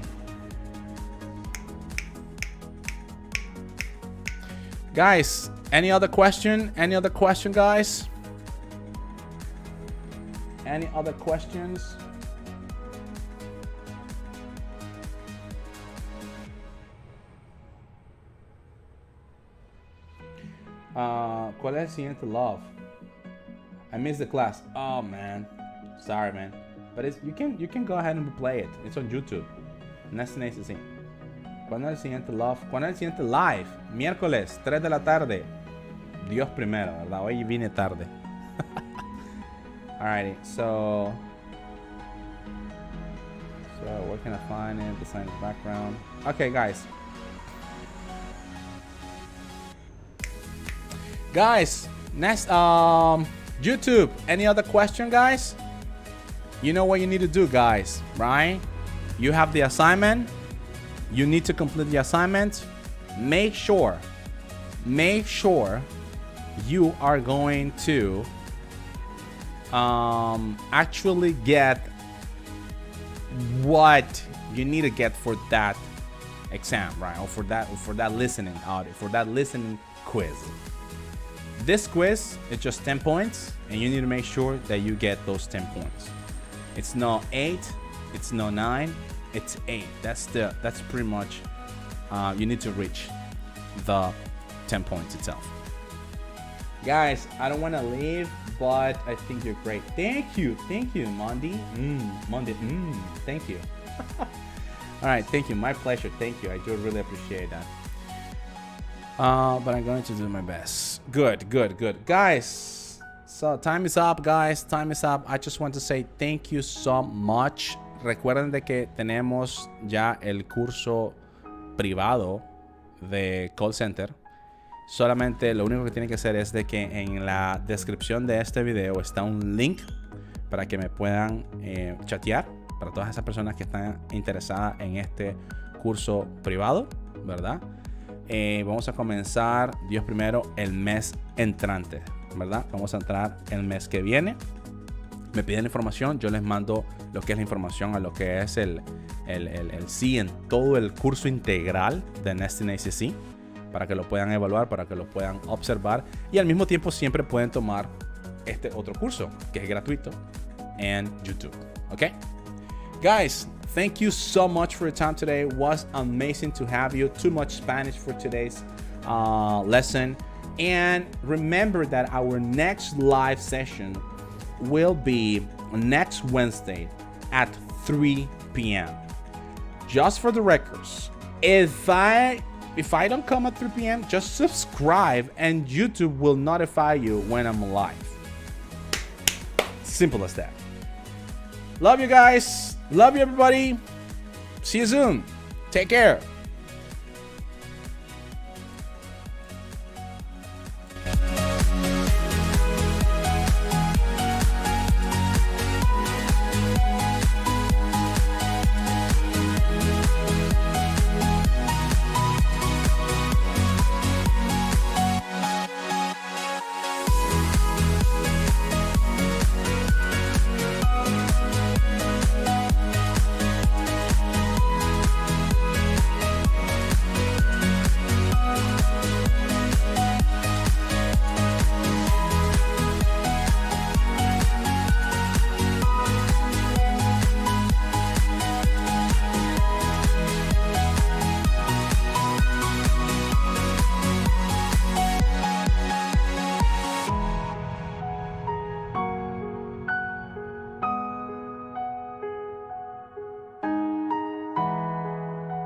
Guys, any other question? Any other question, guys? Any other questions? ¿Cuál es el siguiente love? I missed the class. Oh man, sorry man. But you can go ahead and play it. It's on YouTube. Next nice to see. ¿Cuándo es el siguiente love? ¿Cuándo es el siguiente live? Miércoles, 3 de la tarde. Dios primero, ¿verdad? Hoy vine tarde. Alrighty, so where can I find it? The sign of background. Okay, guys. Guys, next, YouTube. Any other question, guys? You know what you need to do, guys, right? You have the assignment. You need to complete the assignment. Make sure you are going to actually get what you need to get for that exam, right? Or for that listening audio, for that listening quiz. This quiz is just 10 points, and you need to make sure that you get those 10 points. It's not 8, it's not 9, it's 8. That's pretty much, you need to reach the 10 points itself. Guys, I don't want to leave, but I think you're great. Thank you, Mondi. Thank you. All right, thank you, my pleasure. Thank you, I do really appreciate that. But I'm going to do my best. Good. Guys, so time is up, guys. Time is up. I just want to say thank you so much. Recuerden de que tenemos ya el curso privado de call center. Solamente lo único que tienen que hacer es de que en la descripción de este video está un link para que me puedan chatear para todas esas personas que están interesadas en este curso privado, ¿verdad? Vamos a comenzar, Dios primero, el mes entrante, ¿verdad? Vamos a entrar el mes que viene. Me piden información, yo les mando lo que es la información a lo que es el sí en todo el curso integral de Este en ACC, para que lo puedan evaluar, para que lo puedan observar, y al mismo tiempo siempre pueden tomar este otro curso que es gratuito en YouTube. Okay, guys, thank you so much for your time today. It was amazing to have you. Too much Spanish for today's lesson. And remember that our next live session will be next Wednesday at 3 p.m. Just for the records, if I don't come at 3 p.m., just subscribe and YouTube will notify you when I'm live. Simple as that. Love you guys. Love you, everybody. See you soon. Take care.